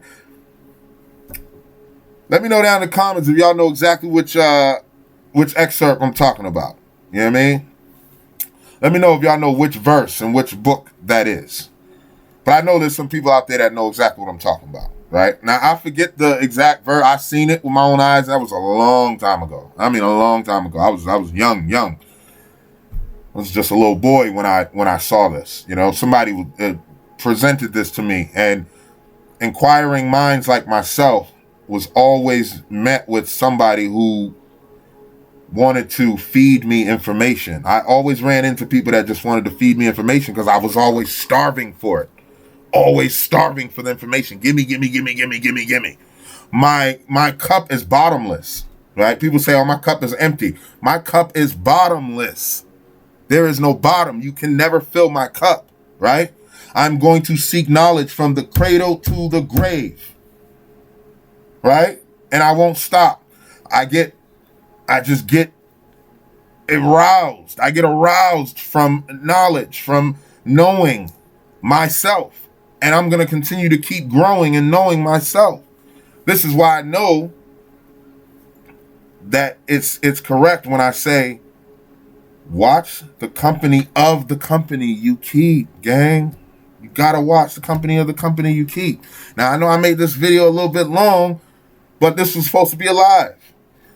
Speaker 1: Let me know down in the comments if y'all know exactly which excerpt I'm talking about. You know what I mean? Let me know if y'all know which verse and which book that is. But I know there's some people out there that know exactly what I'm talking about, right? Now, I forget the exact verse. I seen it with my own eyes. That was a long time ago. I mean, a long time ago. I was young. I was just a little boy when I saw this. You know, somebody presented this to me, and inquiring minds like myself was always met with somebody who wanted to feed me information. I always ran into people that just wanted to feed me information because I was always starving for it. Always starving for the information. Gimme. My cup is bottomless, right? People say, oh, my cup is empty. My cup is bottomless. There is no bottom. You can never fill my cup, right? I'm going to seek knowledge from the cradle to the grave, right? And I won't stop. I just get aroused. I get aroused from knowledge, from knowing myself. And I'm going to continue to keep growing and knowing myself. This is why I know that it's correct when I say, watch the company of the company you keep, gang. You got to watch the company of the company you keep. Now, I know I made this video a little bit long, but this was supposed to be a live.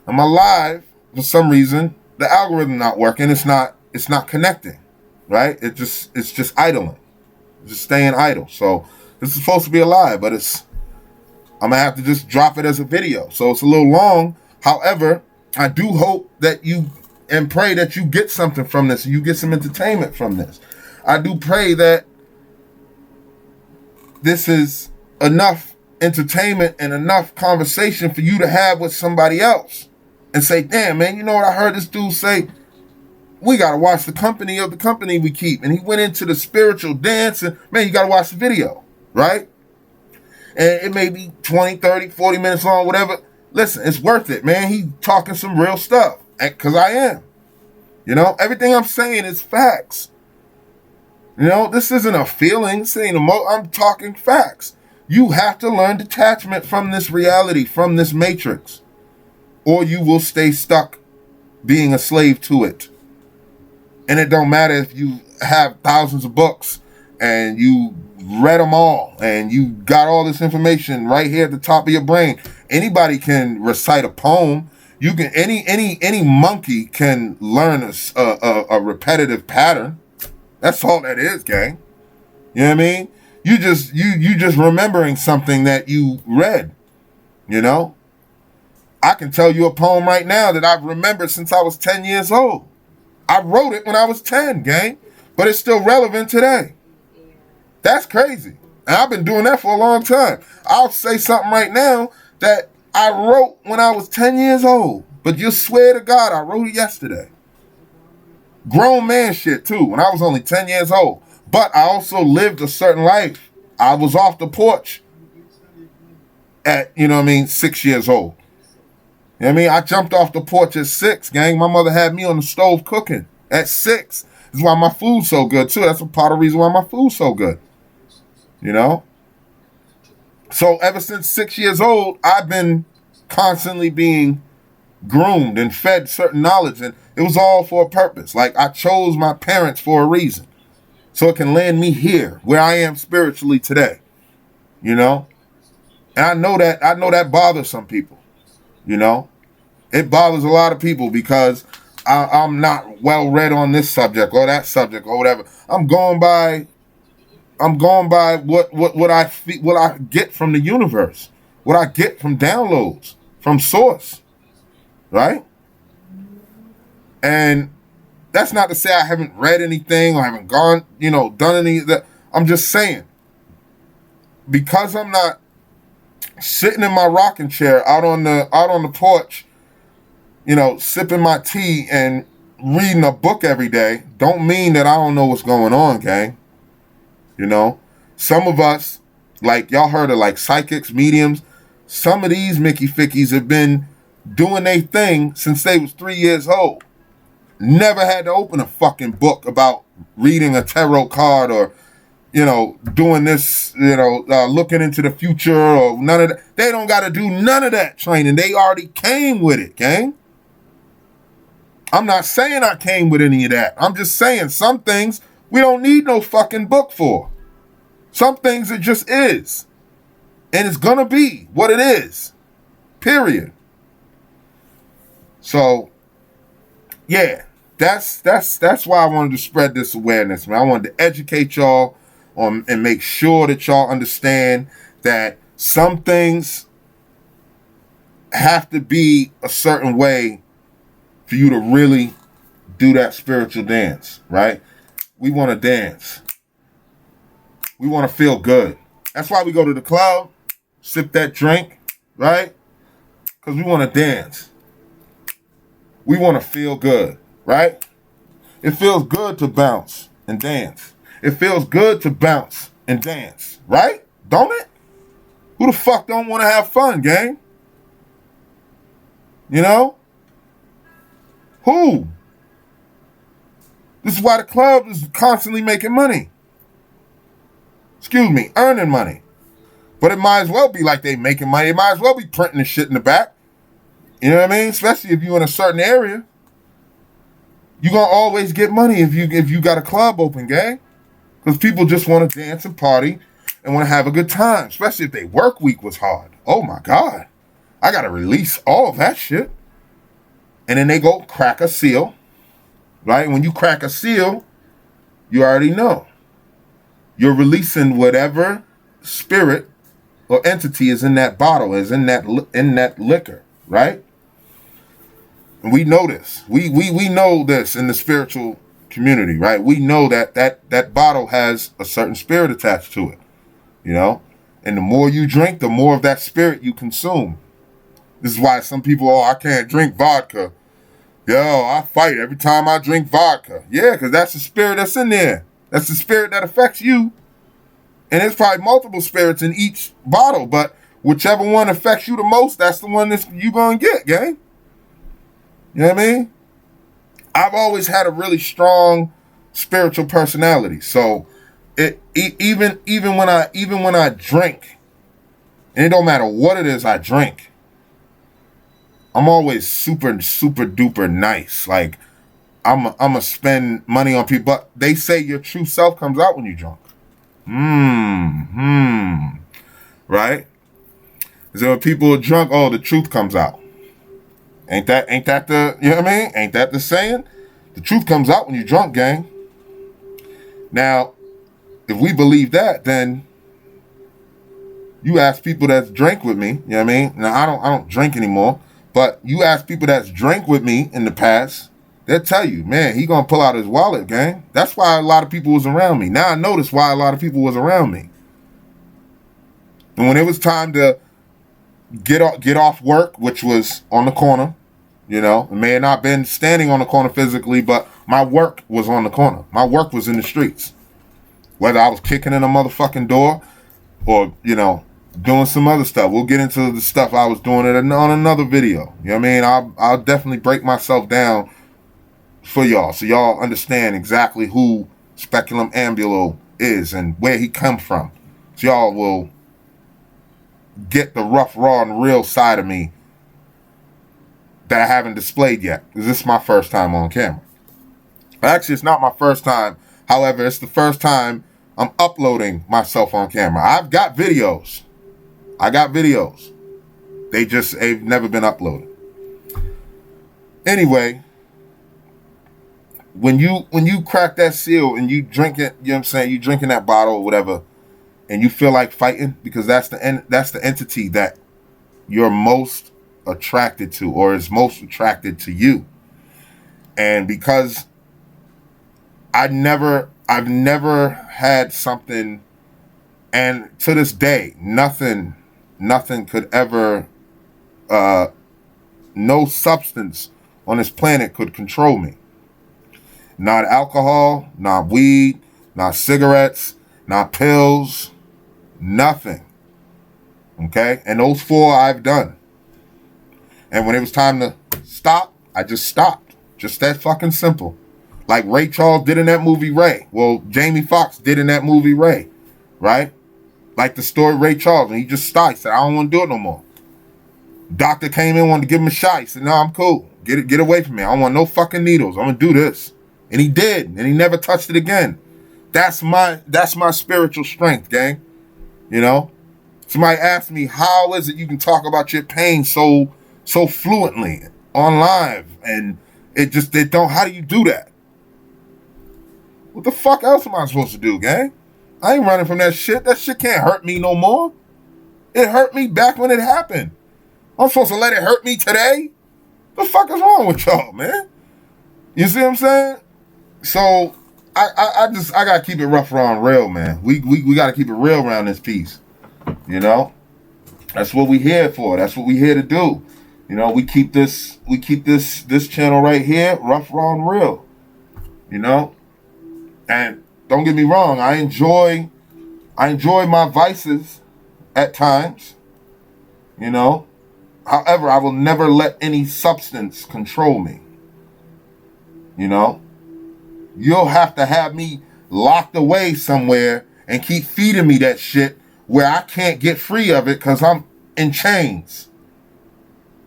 Speaker 1: And my live, for some reason, the algorithm not working. It's not connecting, right? It's just idling, just staying idle. So this is supposed to be a live, but I'm gonna have to just drop it as a video. So it's a little long. However, I do hope that you and pray that you get something from this. You get some entertainment from this. I do pray that this is enough entertainment and enough conversation for you to have with somebody else and say, damn, man, you know what I heard this dude say? We got to watch the company of the company we keep. And he went into the spiritual dance, and man, you got to watch the video, right? And it may be 20, 30, 40 minutes long, whatever. Listen, it's worth it, man. He talking some real stuff, because I am. You know, everything I'm saying is facts. You know, this isn't a feeling, this ain't I'm talking facts. You have to learn detachment from this reality, from this matrix, or you will stay stuck being a slave to it. And it don't matter if you have thousands of books and you read them all and you got all this information right here at the top of your brain. Anybody can recite a poem. You can any monkey can learn a repetitive pattern. That's all that is, gang. You know what I mean? You just remembering something that you read. You know? I can tell you a poem right now that I've remembered since I was 10 years old. I wrote it when I was 10, gang, but it's still relevant today. That's crazy. And I've been doing that for a long time. I'll say something right now that I wrote when I was 10 years old, but you swear to God, I wrote it yesterday. Grown man shit too, when I was only 10 years old. But I also lived a certain life. I was off the porch at, 6 years old. You know what I mean? I jumped off the porch at 6, gang. My mother had me on the stove cooking at 6. This is why my food's so good, too. That's a part of the reason why my food's so good. You know? So ever since 6 years old, I've been constantly being groomed and fed certain knowledge. And it was all for a purpose. Like, I chose my parents for a reason. So it can land me here, where I am spiritually today. You know? And I know that bothers some people. You know, it bothers a lot of people because I'm not well read on this subject or that subject or whatever. I'm going by what I get from the universe, what I get from downloads, from source, right? And that's not to say I haven't read anything or haven't done any of that. I'm just saying, because I'm not sitting in my rocking chair out on the porch, sipping my tea and reading a book every day don't mean that I don't know what's going on, gang. You know, some of us, like y'all heard of like psychics, mediums, some of these Mickey Fickies have been doing their thing since they was 3 years old. Never had to open a fucking book about reading a tarot card or, you know, doing this, you know, looking into the future or none of that. They don't got to do none of that training. They already came with it, gang. I'm not saying I came with any of that. I'm just saying some things we don't need no fucking book for. Some things it just is. And it's going to be what it is. Period. So, yeah, that's why I wanted to spread this awareness, man. I wanted to educate y'all on and make sure that y'all understand that some things have to be a certain way for you to really do that spiritual dance, right? We want to dance. We want to feel good. That's why we go to the club, sip that drink, right? Because we want to dance. We want to feel good, right? It feels good to bounce and dance. It feels good to bounce and dance, right? Don't it? Who the fuck don't want to have fun, gang? You know? Who? This is why the club is constantly making money. Excuse me, earning money. But it might as well be like they making money. It might as well be printing the shit in the back. You know what I mean? Especially if you're in a certain area. You're going to always get money if you got a club open, gang. Because people just want to dance and party and want to have a good time. Especially if their work week was hard. Oh my God. I got to release all of that shit. And then they go crack a seal. Right? When you crack a seal, you already know. You're releasing whatever spirit or entity is in that bottle, is in that liquor, right? And we know this. We know this in the spiritual community, right? We know that bottle has a certain spirit attached to it, you know? And the more you drink, the more of that spirit you consume. This is why some people, I can't drink vodka. Yo, I fight every time I drink vodka. Yeah, because that's the spirit that's in there. That's the spirit that affects you. And there's probably multiple spirits in each bottle, but whichever one affects you the most, that's the one that you're going to get, gang. You know what I mean? I've always had a really strong spiritual personality. So even when I drink, and it don't matter what it is I drink, I'm always super duper nice. Like I'm a spend money on people, but they say your true self comes out when you're drunk. Right? So when people are drunk, the truth comes out. Ain't that the, you know what I mean? Ain't that the saying? The truth comes out when you're drunk, gang. Now, if we believe that, then you ask people that's drank with me, you know what I mean? Now, I don't drink anymore, but you ask people that's drank with me in the past, they'll tell you, man, he gonna pull out his wallet, gang. That's why a lot of people was around me. Now I notice why a lot of people was around me. And when it was time to get off work, which was on the corner, you know, it may have not been standing on the corner physically, but my work was on the corner. My work was in the streets. Whether I was kicking in a motherfucking door or, you know, doing some other stuff. We'll get into the stuff I was doing on another video. You know what I mean? I'll definitely break myself down for y'all, so y'all understand exactly who Speculum Ambulo is and where he come from. So y'all will get the rough, raw, and real side of me that I haven't displayed yet. Because this is my first time on camera. Actually, it's not my first time. However, it's the first time I'm uploading myself on camera. I've got videos. They've never been uploaded. Anyway, when you crack that seal and you drink it, you know what I'm saying, you drinking that bottle or whatever, and you feel like fighting, because that's the entity that you're most attracted to, or is most attracted to you. And because I've never had something, and to this day, nothing could ever, no substance on this planet could control me. Not alcohol, not weed, not cigarettes, not pills, nothing. Okay? And those 4 I've done. And when it was time to stop, I just stopped. Just that fucking simple. Like Ray Charles did in that movie Ray. Well, Jamie Foxx did in that movie Ray. Right? Like the story Ray Charles. And he just stopped. He said, I don't want to do it no more. Doctor came in, wanted to give him a shot. He said, no, I'm cool. Get away from me. I don't want no fucking needles. I'm going to do this. And he did. And he never touched it again. That's my spiritual strength, gang. You know? Somebody asked me, how is it you can talk about your pain so fluently on live? And how do you do that? What the fuck else am I supposed to do, gang? I ain't running from that shit. That shit can't hurt me no more. It hurt me back when it happened. I'm supposed to let it hurt me today? The fuck is wrong with y'all, man? You see what I'm saying? So I gotta keep it rough around real, man. We gotta keep it real around this piece. You know? That's what we here for. That's what we here to do. You know, we keep this channel right here, rough, raw, and real. You know? And don't get me wrong, I enjoy my vices at times. You know? However, I will never let any substance control me. You know? You'll have to have me locked away somewhere and keep feeding me that shit where I can't get free of it because I'm in chains.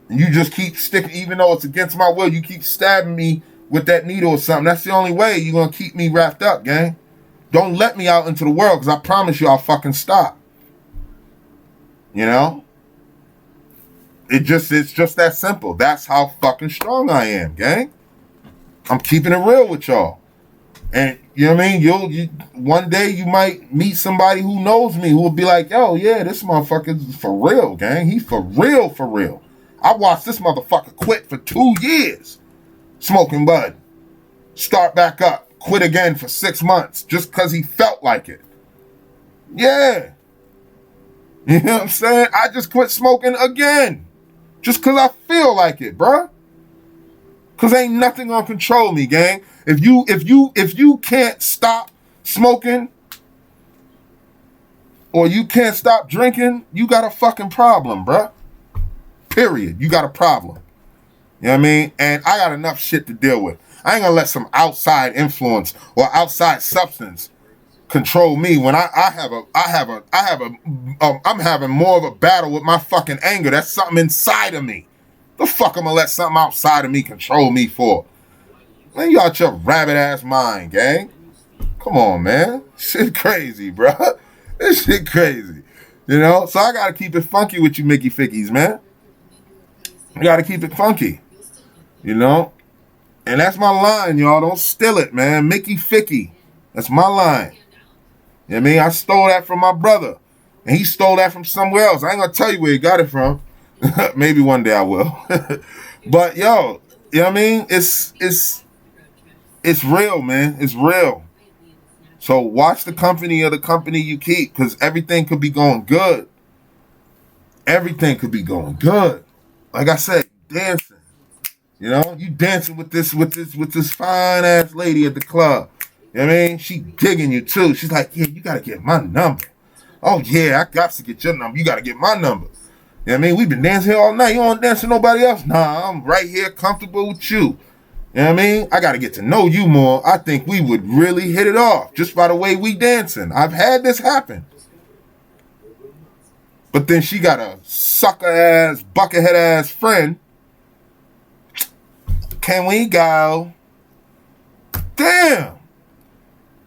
Speaker 1: And you just keep sticking, even though it's against my will, you keep stabbing me with that needle or something. That's the only way you're going to keep me wrapped up, gang. Don't let me out into the world because I promise you I'll fucking stop. You know? It's just that simple. That's how fucking strong I am, gang. I'm keeping it real with y'all. And you know what I mean? One day you might meet somebody who knows me who will be like, yo, yeah, this motherfucker's for real, gang. He's for real, for real. I watched this motherfucker quit for 2 years smoking bud. Start back up. Quit again for 6 months just because he felt like it. Yeah. You know what I'm saying? I just quit smoking again. Just because I feel like it, bruh. Because ain't nothing gonna control me, gang. If you can't stop smoking or you can't stop drinking, you got a fucking problem, bruh. Period. You got a problem. You know what I mean? And I got enough shit to deal with. I ain't gonna let some outside influence or outside substance control me when I'm having more of a battle with my fucking anger. That's something inside of me. The fuck I'm gonna let something outside of me control me for? Man, you out your rabbit ass mind, gang. Come on, man. Shit crazy, bro. This shit crazy. You know? So I gotta keep it funky with you Mickey Fickies, man. I gotta keep it funky. You know? And that's my line, y'all. Don't steal it, man. Mickey Ficky. That's my line. You know what I mean? I stole that from my brother. And he stole that from somewhere else. I ain't gonna tell you where he got it from. Maybe one day I will. But yo, you know what I mean? It's real, man. It's real. So watch the company of the company you keep, because everything could be going good. Everything could be going good. Like I said, dancing. You know, you dancing with this fine ass lady at the club. You know what I mean? She digging you too. She's like, yeah, you gotta get my number. Oh yeah, I got to get your number. You gotta get my number. You know what I mean? We've been dancing here all night. You don't want to dance with nobody else? Nah, I'm right here comfortable with you. You know what I mean? I got to get to know you more. I think we would really hit it off just by the way we dancing. I've had this happen. But then she got a sucker-ass, buckethead-ass friend. Can we go? Damn.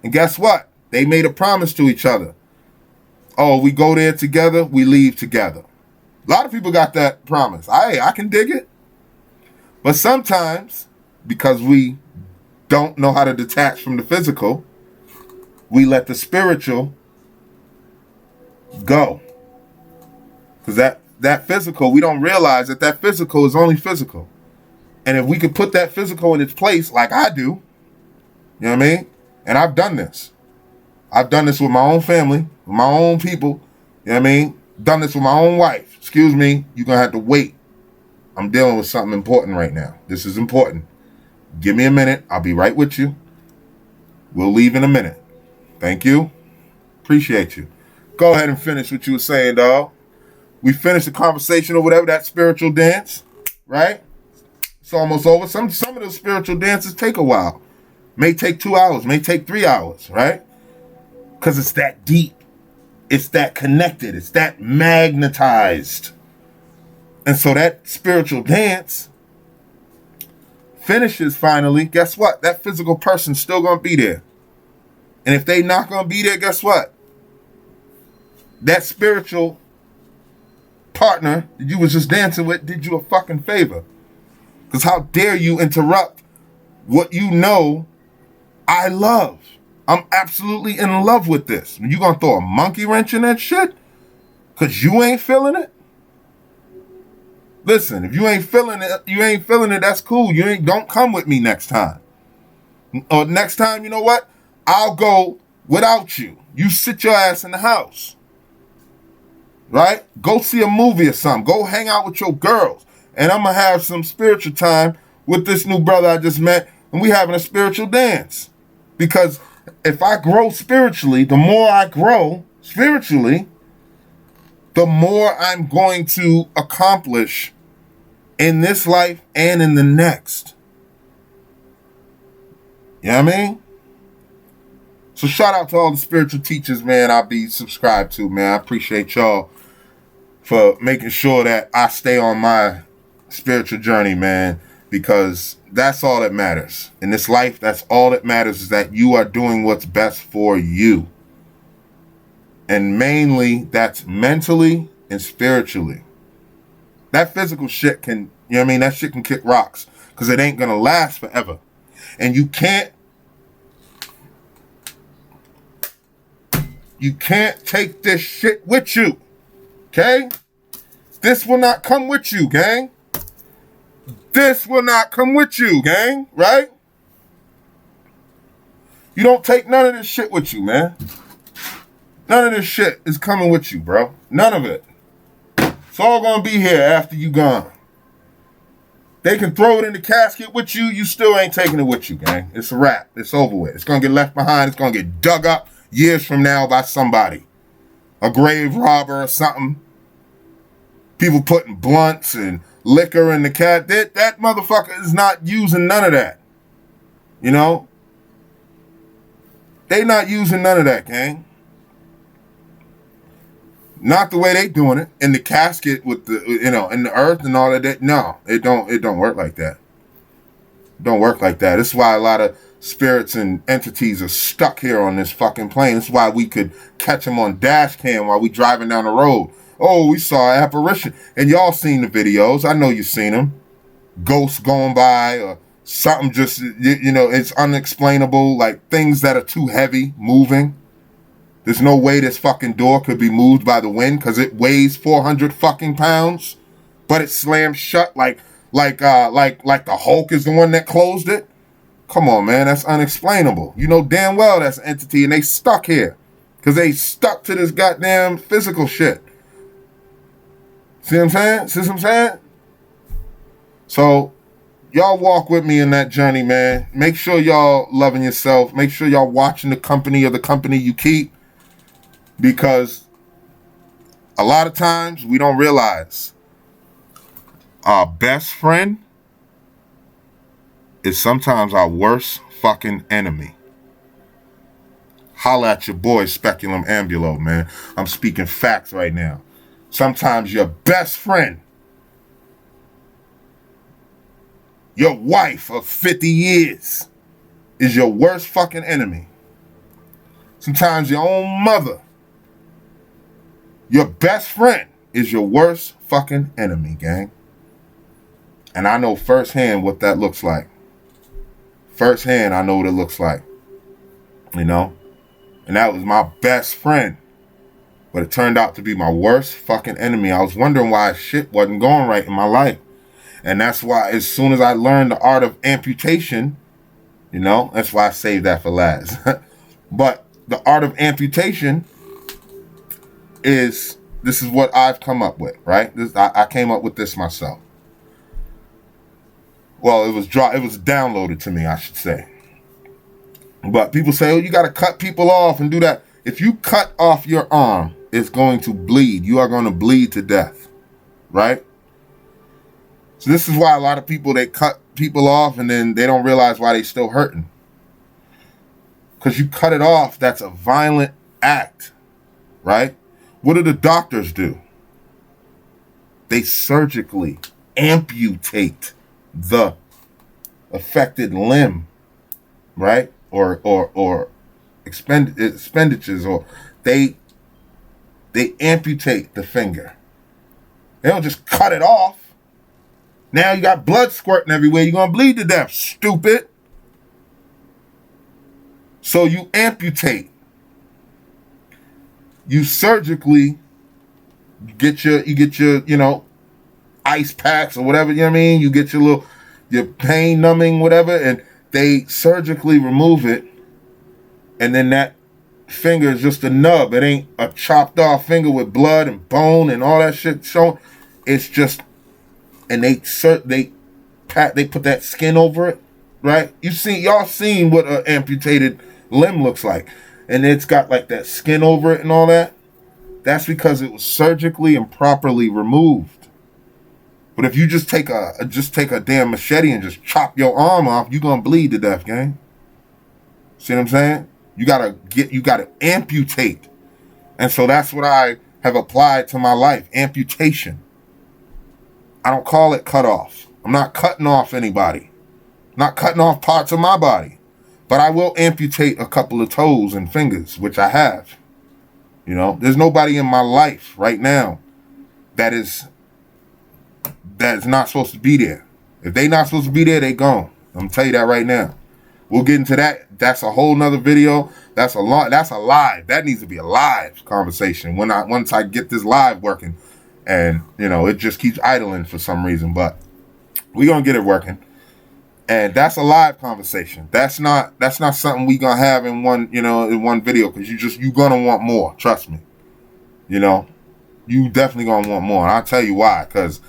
Speaker 1: And guess what? They made a promise to each other. Oh, we go there together, we leave together. A lot of people got that promise. I can dig it. But sometimes, because we don't know how to detach from the physical, we let the spiritual go. Because that physical, we don't realize that physical is only physical. And if we could put that physical in its place like I do, you know what I mean? And I've done this. I've done this with my own family, with my own people, you know what I mean? Done this with my own wife. Excuse me, you're going to have to wait. I'm dealing with something important right now. This is important. Give me a minute. I'll be right with you. We'll leave in a minute. Thank you. Appreciate you. Go ahead and finish what you were saying, dog. We finished the conversation or whatever, that spiritual dance, right? It's almost over. Some of those spiritual dances take a while. May take 2 hours, may take 3 hours, right? Because it's that deep. It's that connected. It's that magnetized. And so that spiritual dance finishes finally. Guess what? That physical person's still going to be there. And if they not going to be there, guess what? That spiritual partner that you was just dancing with did you a fucking favor. Because how dare you interrupt what you know I love. I'm absolutely in love with this. You gonna throw a monkey wrench in that shit? Because you ain't feeling it? Listen, if you ain't feeling it, that's cool. Don't come with me next time. Or next time, you know what? I'll go without you. You sit your ass in the house. Right? Go see a movie or something. Go hang out with your girls. And I'm going to have some spiritual time with this new brother I just met. And we having a spiritual dance. Because if I grow spiritually, the more I grow spiritually, the more I'm going to accomplish in this life and in the next. You know what I mean? So shout out to all the spiritual teachers, man, I'll be subscribed to, man. I appreciate y'all for making sure that I stay on my spiritual journey, man, because that's all that matters. In this life, that's all that matters, is that you are doing what's best for you. And mainly, that's mentally and spiritually. That physical shit can, you know what I mean, that shit can kick rocks, because it ain't going to last forever. And you can't take this shit with you, okay? This will not come with you, gang. This will not come with you, gang, right? You don't take none of this shit with you, man. None of this shit is coming with you, bro. None of it. It's all gonna be here after you gone. They can throw it in the casket with you, you still ain't taking it with you, gang. It's a wrap. It's over with. It's gonna get left behind. It's gonna get dug up years from now by somebody. A grave robber or something. People putting blunts and liquor in the cat. That motherfucker is not using none of that. You know? They not using none of that, gang. Not the way they doing it. In the casket with the, you know, in the earth and all of that. No, it don't work like that. It don't work like that. This is why a lot of spirits and entities are stuck here on this fucking plane. This is why we could catch them on dash cam while we driving down the road. Oh, we saw an apparition. And y'all seen the videos. I know you seen them. Ghosts going by or something just, you know, it's unexplainable. Like things that are too heavy moving. There's no way this fucking door could be moved by the wind because it weighs 400 fucking pounds. But it slams shut like the Hulk is the one that closed it. Come on, man. That's unexplainable. You know damn well that's an entity and they stuck here. Because they stuck to this goddamn physical shit. See what I'm saying? See what I'm saying? So, y'all walk with me in that journey, man. Make sure y'all loving yourself. Make sure y'all watching the company of the company you keep. Because a lot of times we don't realize our best friend is sometimes our worst fucking enemy. Holla at your boy, Speculum Ambulo, man. I'm speaking facts right now. Sometimes your best friend, your wife of 50 years, is your worst fucking enemy. Sometimes your own mother, your best friend, is your worst fucking enemy, gang. And I know firsthand what that looks like. Firsthand, I know what it looks like. You know? And that was my best friend. But it turned out to be my worst fucking enemy. I was wondering why shit wasn't going right in my life. And that's why as soon as I learned the art of amputation, you know, that's why I saved that for last. But the art of amputation this is what I've come up with, right? I came up with this myself. Well, it was downloaded to me, I should say. But people say, oh, you got to cut people off and do that. If you cut off your arm, it's going to bleed. You are going to bleed to death, right? So this is why a lot of people, they cut people off and then they don't realize why they still hurting. Because you cut it off, that's a violent act, right? What do the doctors do? They surgically amputate the affected limb, right? Or expenditures, or they amputate the finger. They don't just cut it off. Now you got blood squirting everywhere. You're gonna bleed to death, stupid. So you amputate. You surgically get your, you know, ice packs or whatever, you know what I mean? You get your pain numbing, whatever, and they surgically remove it. And then that finger is just a nub. It ain't a chopped off finger with blood and bone and all that shit shown. It's just, and they put that skin over it, right? Y'all seen what an amputated limb looks like, and it's got like that skin over it and all that. That's because it was surgically and properly removed. But if you just take a damn machete and just chop your arm off, you're gonna bleed to death, gang. See what I'm saying? You gotta amputate. And so that's what I have applied to my life, amputation. I don't call it cut off. I'm not cutting off anybody. I'm not cutting off parts of my body. But I will amputate a couple of toes and fingers, which I have. You know, there's nobody in my life right now that is not supposed to be there. If they not supposed to be there, they gone. I'm gonna tell you that right now. We'll get into that. That's a whole nother video. That's a live. That needs to be a live conversation once I get this live working. And, you know, it just keeps idling for some reason, but we're going to get it working. And that's a live conversation. That's not something we going to have in one video, because you're going to want more. Trust me. You know, you definitely going to want more. And I'll tell you why, because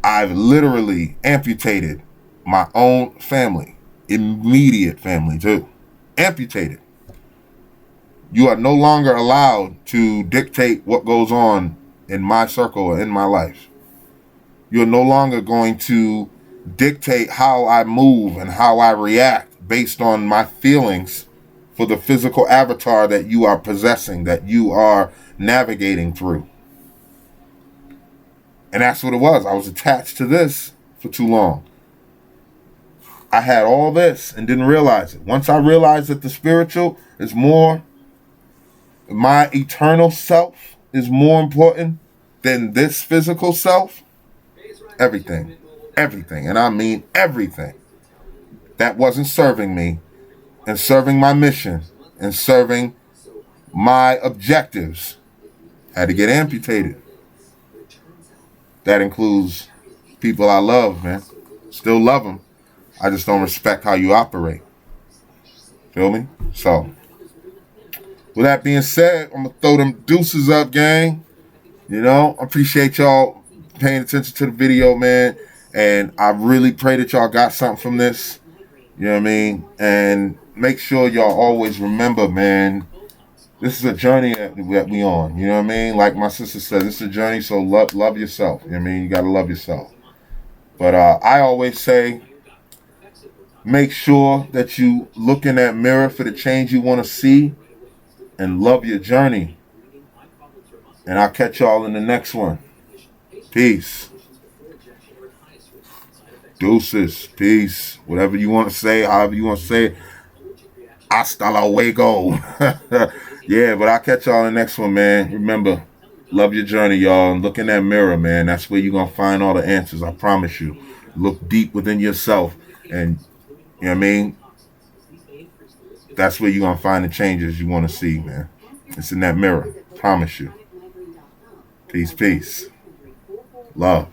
Speaker 1: I've literally amputated my own family, immediate family too. Amputated. You are no longer allowed to dictate what goes on in my circle or in my life. You're no longer going to dictate how I move and how I react based on my feelings for the physical avatar that you are possessing, that you are navigating through. And that's what it was. I was attached to this for too long. I had all this and didn't realize it. Once I realized that the spiritual is more, my eternal self is more important than this physical self, everything, and I mean everything, that wasn't serving me and serving my mission and serving my objectives had to get amputated. That includes people I love, man. Still love them. I just don't respect how you operate. Feel me? So, with that being said, I'm going to throw them deuces up, gang. You know, I appreciate y'all paying attention to the video, man. And I really pray that y'all got something from this. You know what I mean? And make sure y'all always remember, man, this is a journey that we on. You know what I mean? Like my sister said, this is a journey, so love yourself. You know what I mean? You got to love yourself. But I always say, make sure that you look in that mirror for the change you want to see and love your journey. And I'll catch y'all in the next one. Peace. Deuces. Peace. Whatever you want to say, however you want to say it. Hasta luego. Yeah, but I'll catch y'all in the next one, man. Remember, love your journey, y'all. And look in that mirror, man. That's where you're going to find all the answers. I promise you. Look deep within yourself. And, you know what I mean? That's where you're going to find the changes you want to see, man. It's in that mirror. Promise you. Peace, peace. Love.